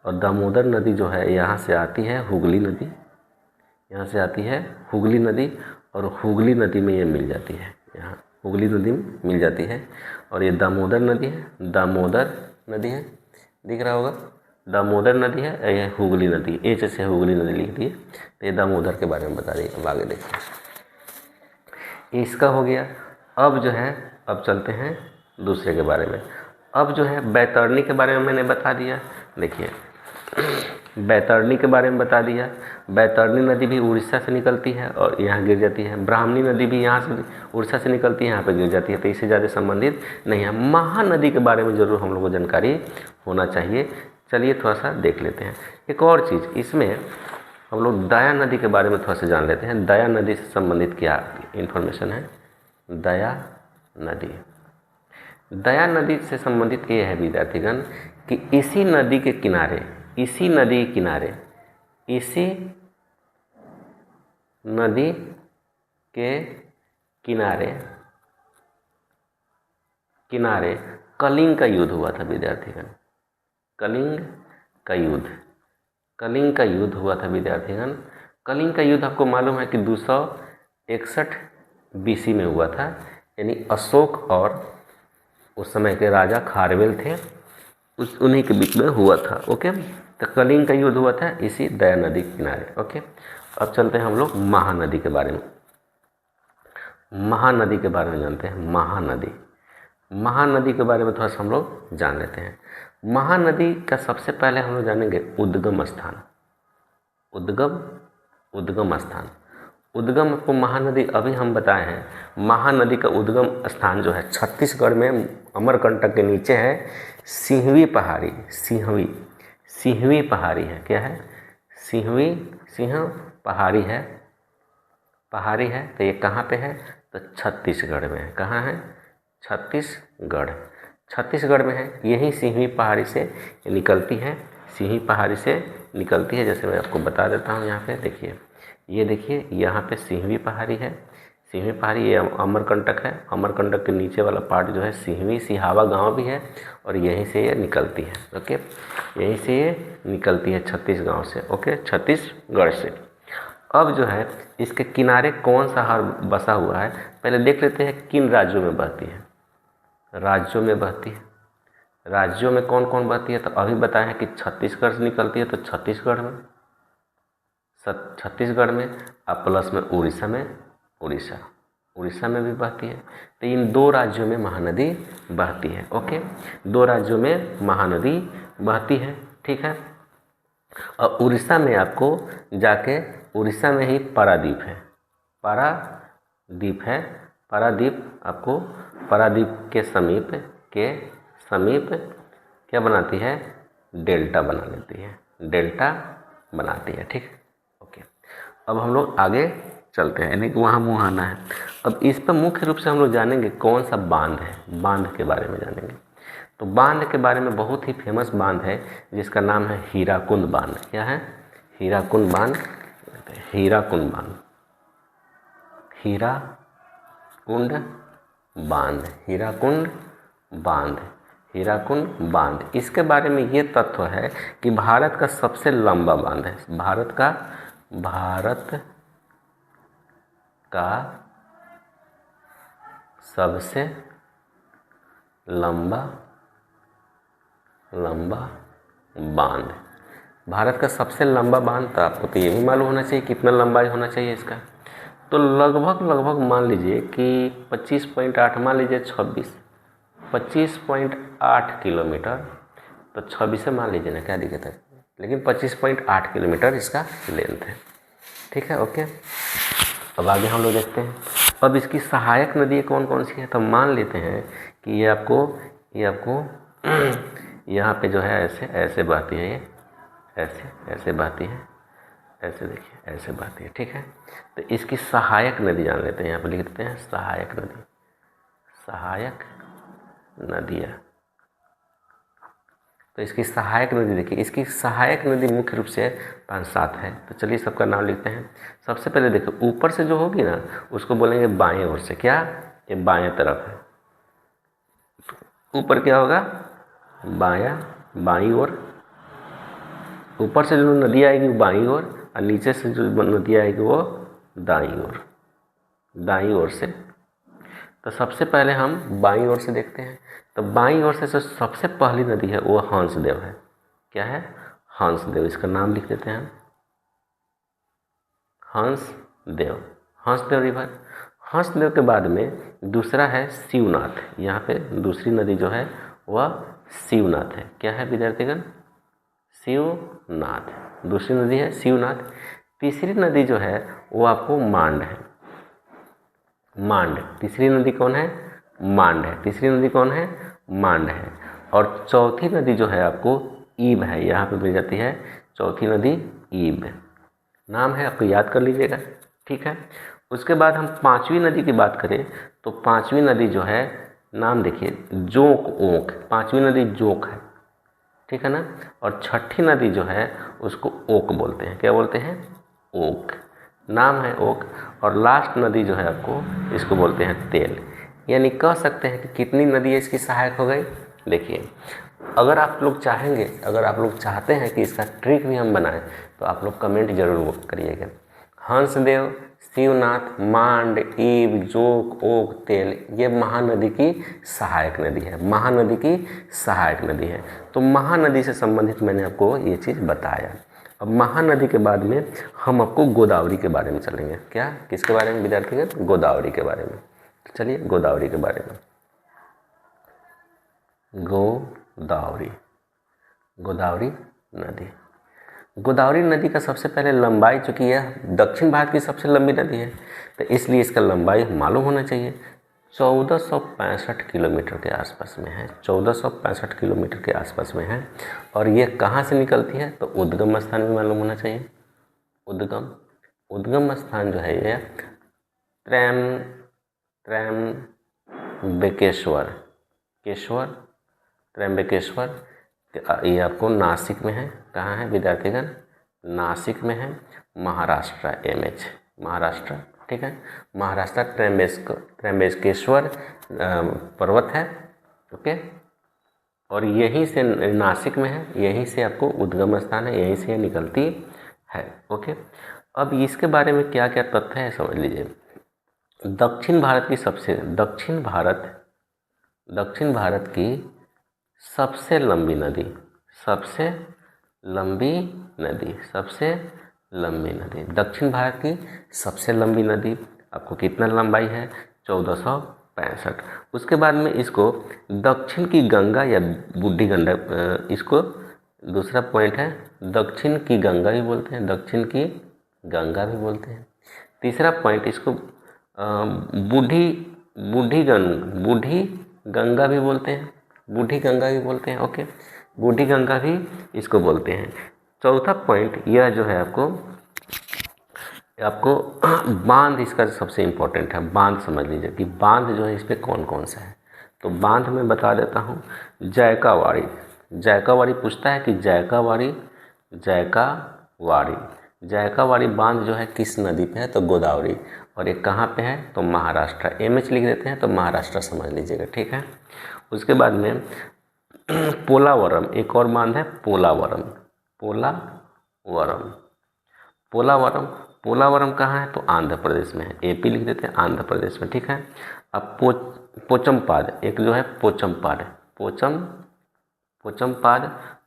और दामोदर नदी जो है यहाँ से आती है हुगली नदी, यहाँ से आती है हुगली नदी और हुगली नदी में ये मिल जाती है, यहाँ हुगली नदी में मिल जाती है। और ये दामोदर नदी है, दामोदर नदी है, दिख रहा होगा, दामोदर नदी है। ये हुगली नदी, ए जैसे हुगली नदी लिख दी है। तो ये दामोदर के बारे में बता रही है। अब आगे देखिए, इसका हो गया। अब जो है अब चलते हैं दूसरे के बारे में। अब जो है बैतरणी के बारे में मैंने बता दिया। देखिए, बैतरणी के बारे में बता दिया। बैतरणी नदी भी उड़ीसा से निकलती है और यहाँ गिर जाती है। ब्राह्मणी नदी भी यहाँ से उड़ीसा से निकलती है, यहाँ पे गिर जाती है। तो इससे ज़्यादा संबंधित नहीं है। महानदी के बारे में ज़रूर हम लोग को जानकारी होना चाहिए। चलिए थोड़ा सा देख लेते हैं। एक और चीज़ इसमें हम लोग दया नदी के बारे में थोड़ा सा जान लेते हैं। दया नदी से संबंधित क्या इन्फॉर्मेशन है? दया नदी, दया नदी से संबंधित ये है विद्यार्थीगण कि इसी नदी के किनारे, इसी नदी के किनारे, इसी नदी के किनारे किनारे कलिंग का युद्ध हुआ था विद्यार्थीगण। कलिंग का युद्ध, कलिंग का युद्ध हुआ था विद्यार्थीगण। कलिंग का युद्ध आपको मालूम है कि 261 BC में हुआ था, यानी अशोक और उस समय के राजा खारवेल थे, उन्हीं के बीच में हुआ था। ओके, तो कलिंग का युद्ध हुआ था इसी दया नदी के किनारे। ओके, अब चलते हैं हम लोग महानदी के बारे में। महानदी के बारे में जानते हैं। महानदी, महानदी के बारे में थोड़ा सा हम लोग जान लेते हैं। महानदी का सबसे पहले हम लोग जानेंगे उद्गम स्थान। उद्गम स्थान, उद्गम को महानदी अभी हम बताए हैं। महानदी का उद्गम स्थान जो है छत्तीसगढ़ में अमरकंटक के नीचे है। सिंहवी पहाड़ी, सिंहवी पहाड़ी है। क्या है? सिंह पहाड़ी है, पहाड़ी है। तो ये कहाँ पे है? तो छत्तीसगढ़ में है। कहाँ है? छत्तीसगढ़, छत्तीसगढ़ में है। यही सिंहवी पहाड़ी से निकलती है, सिंहवी पहाड़ी से निकलती है। जैसे मैं आपको बता देता हूँ, यहाँ पे देखिए, ये देखिए, यहाँ पे सिंहवी पहाड़ी है। सिंहवी पहाड़ी, ये अमरकंटक है। अमरकंटक के नीचे वाला पार्ट जो है सिंहवी, सिहावा गांव भी है और यहीं से ये निकलती है। ओके, यहीं से ये निकलती है छत्तीसगढ़ से। ओके, छत्तीसगढ़ से। अब जो है इसके किनारे कौन सा हार बसा हुआ है, पहले देख लेते हैं किन राज्यों में बहती है। राज्यों में बहती है, राज्यों में कौन कौन बहती है? तो अभी बताया है कि छत्तीसगढ़ से निकलती है। तो छत्तीसगढ़ में, छत्तीसगढ़ में, अब प्लस में उड़ीसा में, उड़ीसा। उड़ीसा में भी बहती है। तो इन 2 राज्यों में महानदी बहती है। ओके, 2 राज्यों में महानदी बहती है। ठीक है। और उड़ीसा में आपको जाके, उड़ीसा में ही पारादीप है, पारादीप है। पारादीप आपको पारादीप के समीप क्या बनाती है, डेल्टा बना लेती है, डेल्टा बनाती है। ठीक, ओके। अब हम लोग आगे चलते हैं, यानी कि वहाँ मुहाना है। अब इस पर मुख्य रूप से हम लोग जानेंगे कौन सा बांध है, बांध के बारे में जानेंगे। तो बांध के बारे में बहुत ही फेमस बांध है जिसका नाम है हीराकुंड बांध। क्या है, हीराकुंड बांध, हीराकुंड बांध, हीराकुंड बांध, हीराकुंड बांध, हीराकुंड बांध। इसके बारे में ये तथ्य है कि भारत का सबसे लंबा बांध है, भारत का सबसे लंबा बांध, भारत का सबसे लंबा बांध। तो आपको तो ये भी मालूम होना चाहिए कितना लंबाई होना चाहिए इसका। तो लगभग मान लीजिए कि 25.8, मान लीजिए 25.8 किलोमीटर, तो 26 मान लीजिए ना, क्या दिक्कत है, लेकिन 25.8 किलोमीटर इसका लेंथ है। ठीक है, ओके। अब आगे हम लोग देखते हैं। अब इसकी सहायक नदी कौन कौन सी है। तो मान लेते हैं कि ये आपको यहाँ पे जो है ऐसे बहती है, ये ऐसे बहती है, ऐसे देखिए ऐसे बहती है। ठीक है, तो इसकी सहायक नदी जान लेते हैं। यहाँ पे लिख देते हैं सहायक नदी, सहायक नदियाँ। तो इसकी सहायक नदी देखिए, इसकी सहायक नदी मुख्य रूप से 5-7 है। तो चलिए सबका नाम लिखते हैं। सबसे पहले देखो, ऊपर से जो होगी ना उसको बोलेंगे बाएं ओर से। क्या, ये बाएं तरफ है। ऊपर क्या होगा, बाईं ओर। ऊपर से जो नदी आएगी वो बाईं ओर, और नीचे से जो नदी आएगी वो दाईं ओर से। तो सबसे पहले हम बाईं ओर से देखते हैं। तो बाईं ओर से जो सबसे पहली नदी है वो हंसदेव है। क्या है, हंसदेव। इसका नाम लिख देते हैं हंसदेव रिवर। हंसदेव के बाद में दूसरा है शिवनाथ। यहाँ पे दूसरी नदी जो है वह शिवनाथ है। क्या है विद्यार्थीगण, शिवनाथ। दूसरी नदी है शिवनाथ। तीसरी नदी जो है वो आपको मांड है, मांड। तीसरी नदी कौन है, मांड है। तीसरी नदी कौन है, मांड है। और चौथी नदी जो है आपको ईब है, यहाँ पे मिल जाती है चौथी नदी ईब, नाम है, आपको याद कर लीजिएगा। ठीक है, उसके बाद हम 5वीं नदी की बात करें तो 5वीं नदी जो है, नाम देखिए जोंक ओंक। 5वीं नदी जोंक है, ठीक है ना। और 6ठी नदी जो है उसको ओक बोलते हैं। क्या बोलते हैं, ओक, नाम है ओक। और लास्ट नदी जो है आपको इसको बोलते हैं तेल। यानी कह सकते हैं कि कितनी नदी इसकी सहायक हो गई। देखिए, अगर आप लोग चाहेंगे, अगर आप लोग चाहते हैं कि इसका ट्रिक भी हम बनाएं तो आप लोग कमेंट जरूर करिएगा। हंसदेव, शिवनाथ, मांड, ईब, जोक, ओक, तेल, ये महानदी की सहायक नदी है, महानदी की सहायक नदी है। तो महानदी से संबंधित मैंने आपको ये चीज़ बताया। अब महानदी के बाद में हम आपको गोदावरी के बारे में चलेंगे। क्या, किसके बारे में विद्यार्थीगण, गोदावरी के बारे में। तो चलिए गोदावरी के बारे में। गोदावरी नदी, गोदावरी नदी का सबसे पहले लंबाई, चूँकि यह दक्षिण भारत की सबसे लंबी नदी है तो इसलिए इसका लंबाई मालूम होना चाहिए। 1465 किलोमीटर के आसपास में है, 1465 किलोमीटर के आसपास में है। और ये कहाँ से निकलती है तो उद्गम स्थान भी मालूम होना चाहिए। उद्गम स्थान जो है ये त्र्यंबकेश्वर, ये आपको नासिक में है। कहाँ है विद्यार्थीगण, नासिक में है, महाराष्ट्र, MH महाराष्ट्र। ठीक है, महाराष्ट्र त्र्यंबकेश्वर पर्वत है। ओके, और यहीं से नासिक में है, यहीं से आपको उद्गम स्थान है, यहीं से निकलती है। ओके, अब इसके बारे में क्या क्या तथ्य है समझ लीजिए। दक्षिण भारत की सबसे लंबी नदी, दक्षिण भारत की सबसे लंबी नदी आपको कितना लंबाई है, 1465। उसके बाद में इसको दक्षिण की गंगा या बूढ़ी गंडक, इसको दूसरा पॉइंट है, दक्षिण की गंगा भी बोलते हैं, दक्षिण की गंगा भी बोलते हैं। तीसरा पॉइंट, इसको बूढ़ी गंगा भी बोलते हैं, बूढ़ी गंगा भी बोलते हैं। ओके, बूढ़ी गंगा भी इसको बोलते हैं। चौथा पॉइंट यह जो है आपको बांध इसका सबसे इम्पोर्टेंट है। बांध समझ लीजिए कि बांध जो है इस पर कौन कौन सा है। तो बांध में बता देता हूँ, जायकावाड़ी पूछता है कि जायकावाड़ी बांध जो है किस नदी पे है, तो गोदावरी। और ये कहाँ पे है, तो महाराष्ट्र। एमएच लिख देते हैं तो महाराष्ट्र समझ लीजिएगा, ठीक है। उसके बाद में पोलावरम, एक और बांध है पोलावरम कहाँ है, तो आंध्र प्रदेश में है। एपी लिख देते हैं, आंध्र प्रदेश में, ठीक है। अब पोचमपाद, एक जो है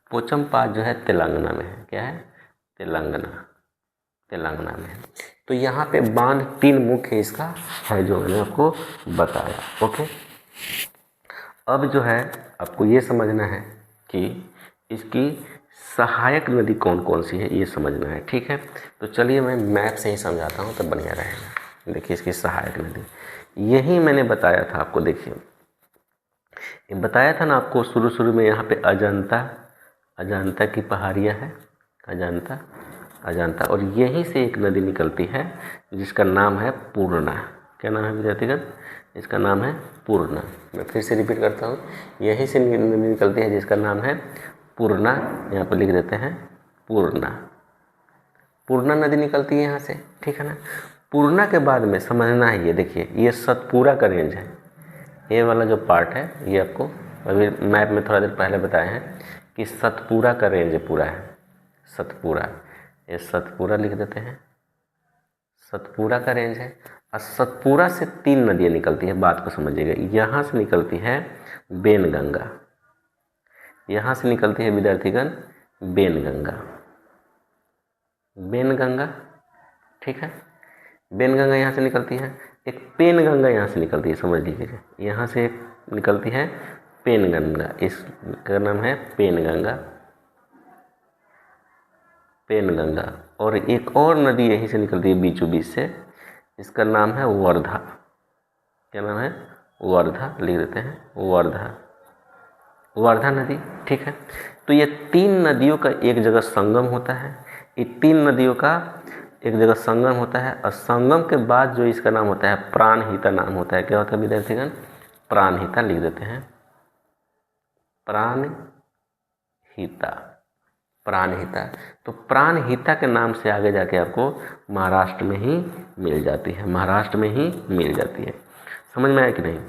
पोचमपाद जो है तेलंगाना में है। क्या है, तेलंगाना में है। तो यहाँ पे बांध 3 मुख्य इसका है जो मैंने आपको बताया। ओके, अब जो है आपको ये समझना है कि इसकी सहायक नदी कौन कौन सी है, ये समझना है, ठीक है। तो चलिए मैं मैप से ही समझाता हूँ, तब बढ़िया रहेगा। देखिए इसकी सहायक नदी यही मैंने बताया था आपको। देखिए ये बताया था ना आपको शुरू में, यहाँ पे अजंता की पहाड़ियाँ है, अजंता, और यहीं से एक नदी निकलती है जिसका नाम है पूर्णा। क्या नाम है विद्यार्थीगण, इसका नाम है पूर्णा। मैं फिर से रिपीट करता हूँ, यहीं से नदी निकलती है जिसका नाम है पूर्णा। यहाँ पर लिख देते हैं पूर्णा नदी निकलती है यहाँ से, ठीक है ना। पूर्णा के बाद में समझना है, ये देखिए ये सतपुरा का रेंज है। ये वाला जो पार्ट है ये आपको अभी मैप में थोड़ा देर पहले बताए हैं कि सतपुरा का रेंज पूरा है। सतपुरा, ये सतपुरा लिख देते हैं, सतपुरा का रेंज है। और सतपुरा से 3 नदियाँ निकलती है, बात को समझिएगा। यहाँ से निकलती है बेनगंगा, यहाँ से निकलती है विद्यार्थीगण बेनगंगा, ठीक है। बेनगंगा यहाँ से निकलती है। एक पेनगंगा यहाँ से निकलती है, समझ लीजिएगा। यहाँ से एक निकलती है पेनगंगा, इसका नाम है पेनगंगा। और एक और नदी यहीं से निकलती है बीचों बीच से, इसका नाम है वर्धा। क्या नाम है, वर्धा लिख देते हैं, वर्धा नदी, ठीक है। तो ये 3 नदियों का एक जगह संगम होता है। ये 3 नदियों का एक जगह संगम होता है, और संगम के बाद जो इसका नाम होता है प्राणहिता नाम होता है। क्या होता है विद्यार्थीगण, प्राणहिता लिख देते हैं, प्राणहिता। तो प्राणहिता के नाम से आगे जाके आपको महाराष्ट्र में ही मिल जाती है, समझ में आया कि नहीं।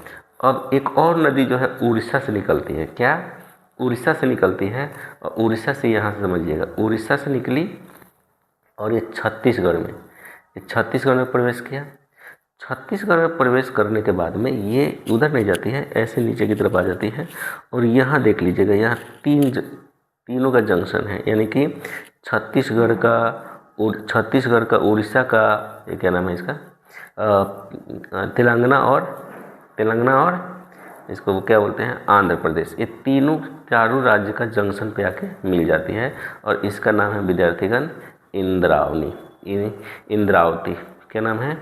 अब एक और नदी जो है उड़ीसा से निकलती है। क्या, उड़ीसा से निकलती है, और उड़ीसा से यहाँ से समझिएगा, उड़ीसा से निकली और ये छत्तीसगढ़ में प्रवेश किया। छत्तीसगढ़ में प्रवेश करने के बाद में ये उधर नहीं जाती है, ऐसे नीचे की तरफ आ जाती है। और यहाँ देख लीजिएगा, यहाँ तीनों का जंक्शन है, यानी कि छत्तीसगढ़ का उड़ीसा का, ये क्या नाम है इसका, तेलंगाना और इसको क्या बोलते हैं, आंध्र प्रदेश। ये चारों राज्य का जंक्शन पे आके मिल जाती है, और इसका नाम है विद्यार्थीगण इंद्रावती। क्या नाम है,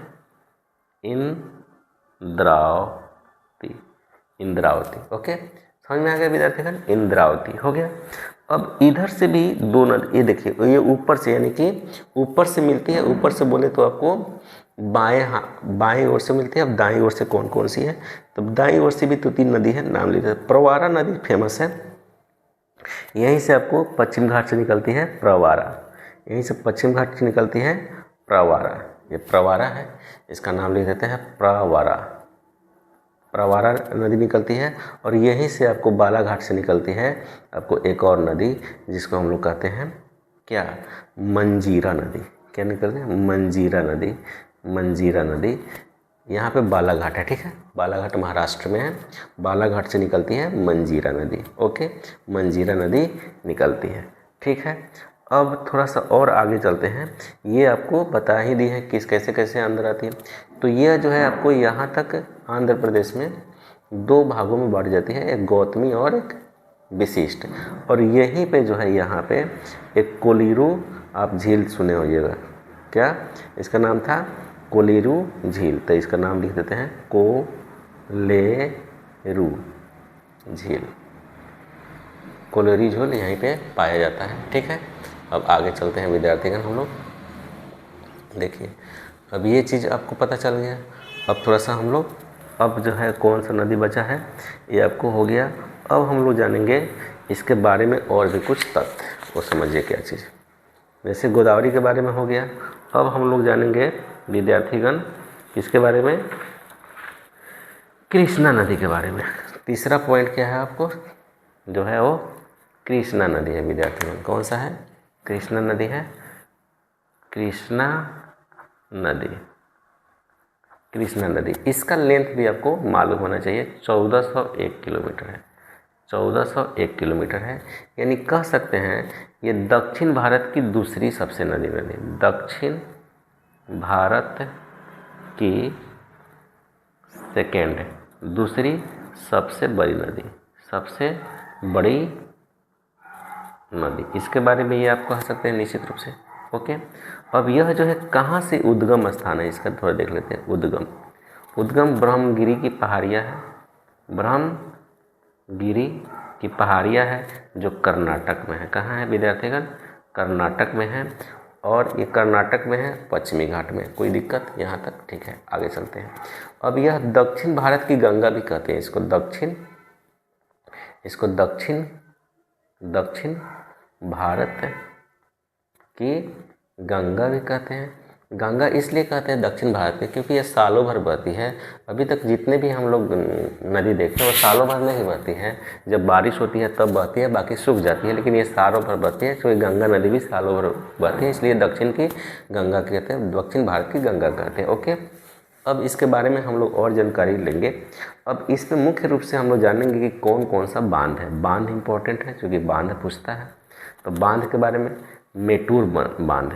इंद्रावती। ओके, समझ में आ गया विद्यार्थीगण, इंद्रावती हो गया। अब इधर से भी 2 नदी, ये देखिए ये ऊपर से, यानी कि ऊपर से मिलती है। ऊपर से बोले तो आपको बाएं ओर से मिलती है। अब दाईं ओर से कौन कौन सी है, तो दाईं ओर से भी तो 3 नदी है, नाम लीजिए। प्रवारा नदी फेमस है, यहीं से आपको पश्चिम घाट से निकलती है प्रवारा, यहीं से पश्चिम घाट से निकलती है प्रवारा। ये प्रवारा है, इसका नाम लिख देते हैं प्रवारा नदी निकलती है। और यहीं से आपको बालाघाट से निकलती है आपको एक और नदी, जिसको हम लोग कहते हैं क्या, मंजीरा नदी। क्या निकलती है, मंजीरा नदी। यहाँ पे बालाघाट है, ठीक है, बालाघाट महाराष्ट्र में है। बालाघाट से निकलती है मंजीरा नदी। ओके, मंजीरा नदी निकलती है, ठीक है। अब थोड़ा सा और आगे चलते हैं। ये आपको बता ही दी है किस कैसे कैसे अंदर आती है। तो यह जो है आपको यहाँ तक आंध्र प्रदेश में 2 भागों में बांट जाती है, एक गौतमी और एक विशिष्ट। और यहीं पे जो है यहाँ पे एक कोलीरू आप झील सुने होइएगा, क्या इसका नाम था? कोलीरू झील। तो इसका नाम लिख देते हैं कोलेरू झील। कोलेरू झील यहीं पे पाया जाता है। ठीक है, अब आगे चलते हैं विद्यार्थीगण हम लोग। देखिए अब ये चीज़ आपको पता चल गया। अब थोड़ा सा हम लोग अब जो है कौन सा नदी बचा है ये आपको हो गया। अब हम लोग जानेंगे इसके बारे में और भी कुछ तथ्य, वो समझिए क्या चीज़। जैसे गोदावरी के बारे में हो गया, अब हम लोग जानेंगे विद्यार्थीगण किसके बारे में? कृष्णा नदी के बारे में। तीसरा पॉइंट क्या है आपको जो है वो कृष्णा नदी है विद्यार्थीगण। कौन सा है? कृष्णा नदी है। कृष्णा नदी, कृष्णा नदी। इसका लेंथ भी आपको मालूम होना चाहिए, 1401 किलोमीटर है। 1401 किलोमीटर है, यानी कह सकते हैं ये दक्षिण भारत की दूसरी सबसे नदी दक्षिण भारत की सेकेंड दूसरी सबसे बड़ी नदी, सबसे बड़ी नदी। इसके बारे में ये आप कह सकते हैं निश्चित रूप से। ओके, अब यह जो है कहाँ से उद्गम स्थान है इसका थोड़ा देख लेते हैं। उद्गम ब्रह्मगिरी की पहाड़ियाँ है। ब्रह्मगिरी की पहाड़ियाँ है जो कर्नाटक में है। कहाँ है विद्यार्थीगण? कर्नाटक में है। और ये कर्नाटक में है पश्चिमी घाट में। कोई दिक्कत यहाँ तक? ठीक है, आगे चलते हैं। अब यह दक्षिण भारत की गंगा भी कहते हैं इसको। दक्षिण भारत की गंगा भी कहते हैं। गंगा इसलिए कहते हैं दक्षिण भारत में क्योंकि ये सालों भर बहती है। अभी तक जितने भी हम लोग नदी देखते हैं वो सालों भर नहीं बहती है, जब बारिश होती है तब बहती है, बाकी सूख जाती है, लेकिन ये सालों भर बहती है। तो ये गंगा नदी भी सालों भर बहती है, इसलिए दक्षिण की गंगा कहते हैं, दक्षिण भारत की गंगा कहते हैं। ओके, अब इसके बारे में हम लोग और जानकारी लेंगे। अब इसमें मुख्य रूप से हम लोग जानेंगे कि कौन कौन सा बांध है। बांध इंपॉर्टेंट है क्योंकि बांध पूछता है। तो बांध के बारे में मेटूर बांध,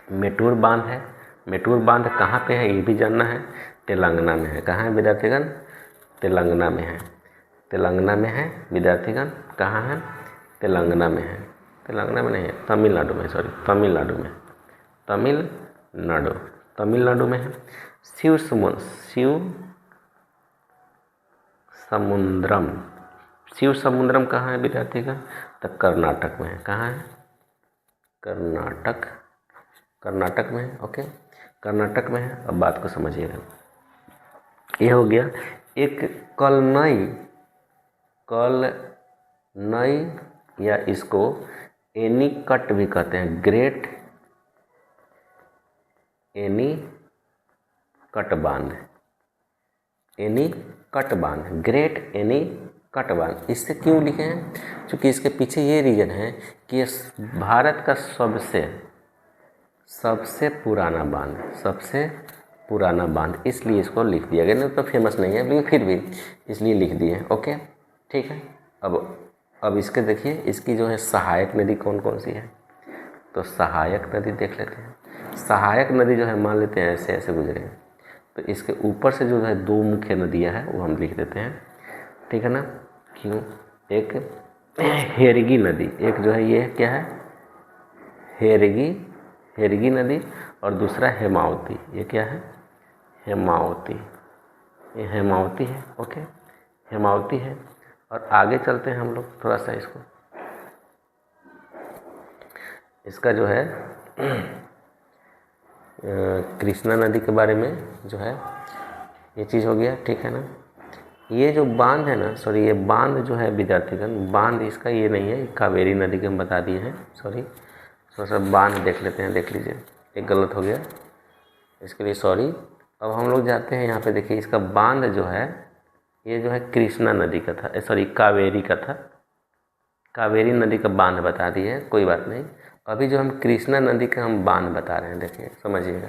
मेटूर बांध है। मेटूर बांध कहाँ पे है ये भी जानना है। तेलंगाना में है। कहाँ है विद्यार्थीगण? तेलंगाना में है। तेलंगाना में है विद्यार्थीगण। कहाँ है? तेलंगाना में है। तेलंगाना में नहीं है, तमिलनाडु में, सॉरी तमिलनाडु में है। शिव समुद्रम कहाँ है विद्यार्थीगण? तो कर्नाटक में है। कहाँ है? कर्नाटक में है। ओके, कर्नाटक में है। अब बात को समझिएगा। ये हो गया एक कलनई या इसको एनीकट भी कहते हैं। ग्रेट एनीकट बांध, ग्रेट एनीकट बांध। इससे क्यों लिखे हैं? क्योंकि इसके पीछे ये रीज़न है कि ये भारत का सबसे पुराना बांध, इसलिए इसको लिख दिया गया। नहीं तो फेमस नहीं है, लेकिन फिर भी इसलिए लिख दिए। ओके, ठीक है। अब इसके देखिए, इसकी जो है सहायक नदी कौन कौन सी है। तो सहायक नदी देख लेते हैं। सहायक नदी जो है मान लेते हैं ऐसे ऐसे गुजरे हैं, तो इसके ऊपर से जो है 2 मुख्य नदियाँ हैं वो हम लिख देते हैं। ठीक है ना? क्यों? एक हेरगी नदी, एक जो है ये क्या है? हेरगी नदी, और दूसरा हेमावती। ये क्या है? हेमावती। ये हेमावती है। ओके, हेमावती है। और आगे चलते हैं हम लोग थोड़ा सा इसका जो है कृष्णा नदी के बारे में जो है ये चीज़ हो गया। ठीक है ना? ये जो बांध है ना, सॉरी, ये बांध जो है विद्यार्थीगण, बांध इसका ये नहीं है, कावेरी नदी के हम बता दिए हैं। सॉरी, थोड़ा सा बांध देख लेते हैं। देख लीजिए, एक गलत हो गया, इसके लिए सॉरी। अब हम लोग जाते हैं यहाँ पे। देखिए इसका बांध जो है ये जो है कृष्णा नदी का था, सॉरी कावेरी का था। कावेरी नदी का बांध बता दिए, कोई बात नहीं। अभी जो हम कृष्णा नदी का हम बांध बता रहे हैं, देखिए समझिएगा।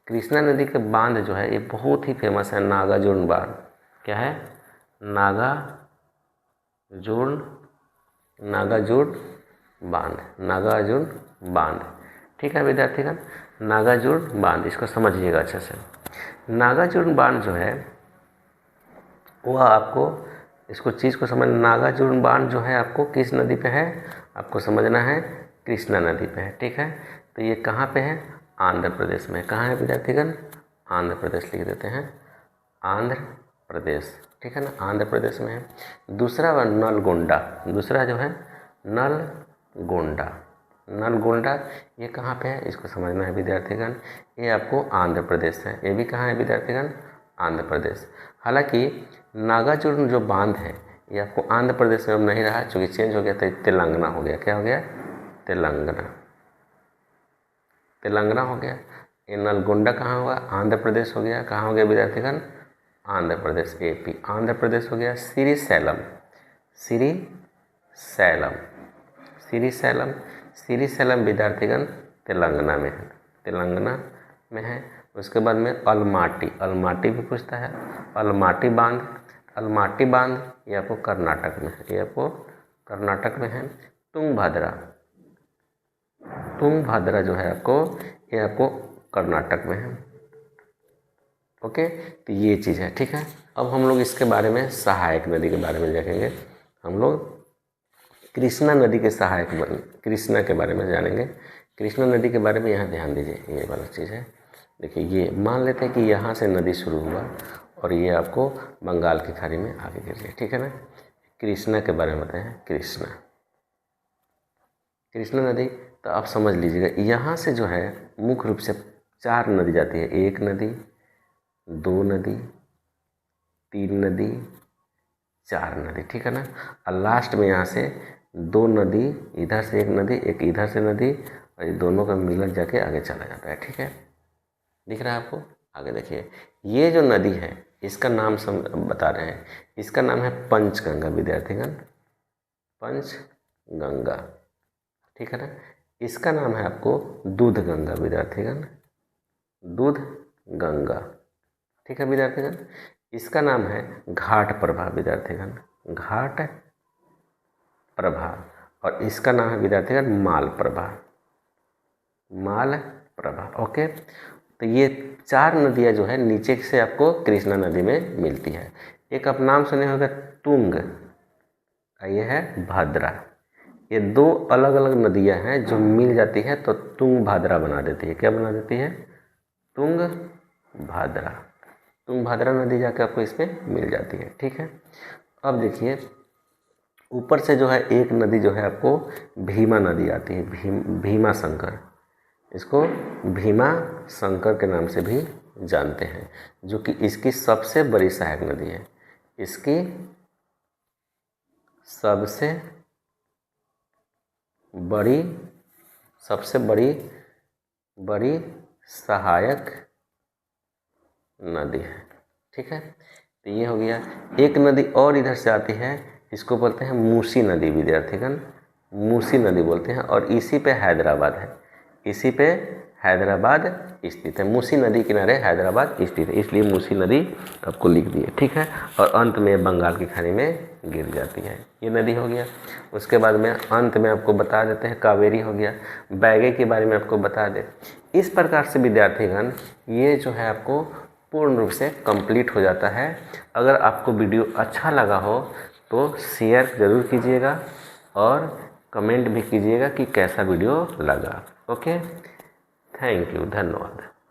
कृष्णा नदी के बांध जो है ये बहुत ही फेमस है, नागार्जुन बांध। क्या है? नागार्जुन बांध, नागार्जुन बांध। ठीक है विद्यार्थीगण, नागार्जुन बांध, इसको समझिएगा अच्छे से। नागार्जुन बांध जो है वो आपको इसको चीज़ को समझ, नागार्जुन बांध जो है आपको किस नदी पे है, आपको समझना है कृष्णा नदी पे है। ठीक है, तो ये कहाँ पे है, आंध्र प्रदेश में। कहाँ है विद्यार्थीगण, आंध्र प्रदेश लिख देते हैं, आंध्र प्रदेश। ठीक है ना, आंध्र प्रदेश में है। दूसरा व नलगोंडा, दूसरा जो है नलगोंडा, नलगोंडा ये कहाँ पे है, इसको समझना है विद्यार्थीगण। ये आपको आंध्र प्रदेश है। ये भी कहाँ है विद्यार्थीगण, आंध्र प्रदेश। हालांकि नागार्जुन जो बांध है ये आपको आंध्र प्रदेश में अब नहीं रहा, चूँकि चेंज हो गया था, तेलंगाना हो गया। क्या हो गया, तेलंगाना, तेलंगाना हो गया। ये नलगोंडा कहाँ हुआ, आंध्र प्रदेश हो गया। कहाँ हो गया विद्यार्थीगण, आंध्र प्रदेश, एपी, आंध्र प्रदेश हो गया। श्रीशैलम, श्रीशैलम, श्रीशैलम, श्रीशैलम विद्यार्थीगण तेलंगाना में है, तेलंगाना में है। उसके बाद में अलमाटी, अलमाटी भी पूछता है, अलमाटी बांध, अलमाटी बांध ये आपको कर्नाटक में है, ये आपको कर्नाटक में है। तुंगभद्रा, तुंगभद्रा जो है आपको, ये आपको कर्नाटक में है। ओके, तो ये चीज़ है। ठीक है, अब हम लोग इसके बारे में सहायक नदी के बारे में देखेंगे। हम लोग कृष्णा नदी के सहायक कृष्णा के बारे में जानेंगे। कृष्णा नदी के बारे में यहाँ ध्यान दीजिए, ये वाला चीज़ है। देखिए, ये मान लेते हैं कि यहाँ से नदी शुरू हुआ और ये आपको बंगाल की खाड़ी में आगे गिर गया। ठीक है ना, कृष्णा के बारे में बताएं, कृष्णा, कृष्णा नदी। तो आप समझ लीजिएगा, यहाँ से जो है मुख्य रूप से 4 नदी जाती है, 1 नदी, 2 नदी, 3 नदी, 4 नदी। ठीक है ना, और लास्ट में यहाँ से 2 नदी, इधर से 1 नदी, एक इधर से नदी, और ये दोनों का मिलन जाके आगे चला जाता है। ठीक है, दिख रहा है आपको, आगे देखिए। ये जो नदी है इसका नाम बता रहे हैं, इसका नाम है पंचगंगा विद्यार्थीगण, पंचगंगा। ठीक है ना, इसका नाम है आपको दूध गंगा विद्यार्थीगण, दूध गंगा। ठीक है विद्यार्थीगण, इसका नाम है घाट प्रभा विद्यार्थीगण, घाट प्रभा। और इसका नाम है विद्यार्थीगण माल प्रभा, माल प्रभा। ओके, तो ये 4 नदियाँ जो है नीचे से आपको कृष्णा नदी में मिलती है। एक आप नाम सुने होगा तुंग, ये है भद्रा। ये 2 अलग अलग नदियाँ हैं जो मिल जाती है तो तुंगभद्रा बना देती है। क्या बना देती है, तुंगभद्रा, तुंगभद्रा नदी जाके आपको इसमें मिल जाती है। ठीक है, अब देखिए ऊपर से जो है एक नदी जो है आपको भीमा नदी आती है, भीमा शंकर, इसको भीमा शंकर के नाम से भी जानते हैं, जो कि इसकी सबसे बड़ी सहायक नदी है। इसकी सबसे बड़ी सहायक नदी है। ठीक है, तो ये हो गया। एक नदी और इधर से आती है, इसको बोलते हैं मूसी नदी विद्यार्थीगण, मूसी नदी बोलते हैं, और इसी पे हैदराबाद है, इसी पे हैदराबाद स्थित है। मूसी नदी किनारे हैदराबाद स्थित है, इसलिए मूसी नदी आपको लिख दी है। ठीक है, और अंत में बंगाल की खाड़ी में गिर जाती है, ये नदी हो गया। उसके बाद में अंत में आपको बता देते हैं कावेरी हो गया। बैगे के बारे में आपको बता दें। इस प्रकार से विद्यार्थीगण ये जो है आपको पूर्ण रूप से कंप्लीट हो जाता है। अगर आपको वीडियो अच्छा लगा हो तो शेयर ज़रूर कीजिएगा और कमेंट भी कीजिएगा कि कैसा वीडियो लगा। ओके, थैंक यू, धन्यवाद।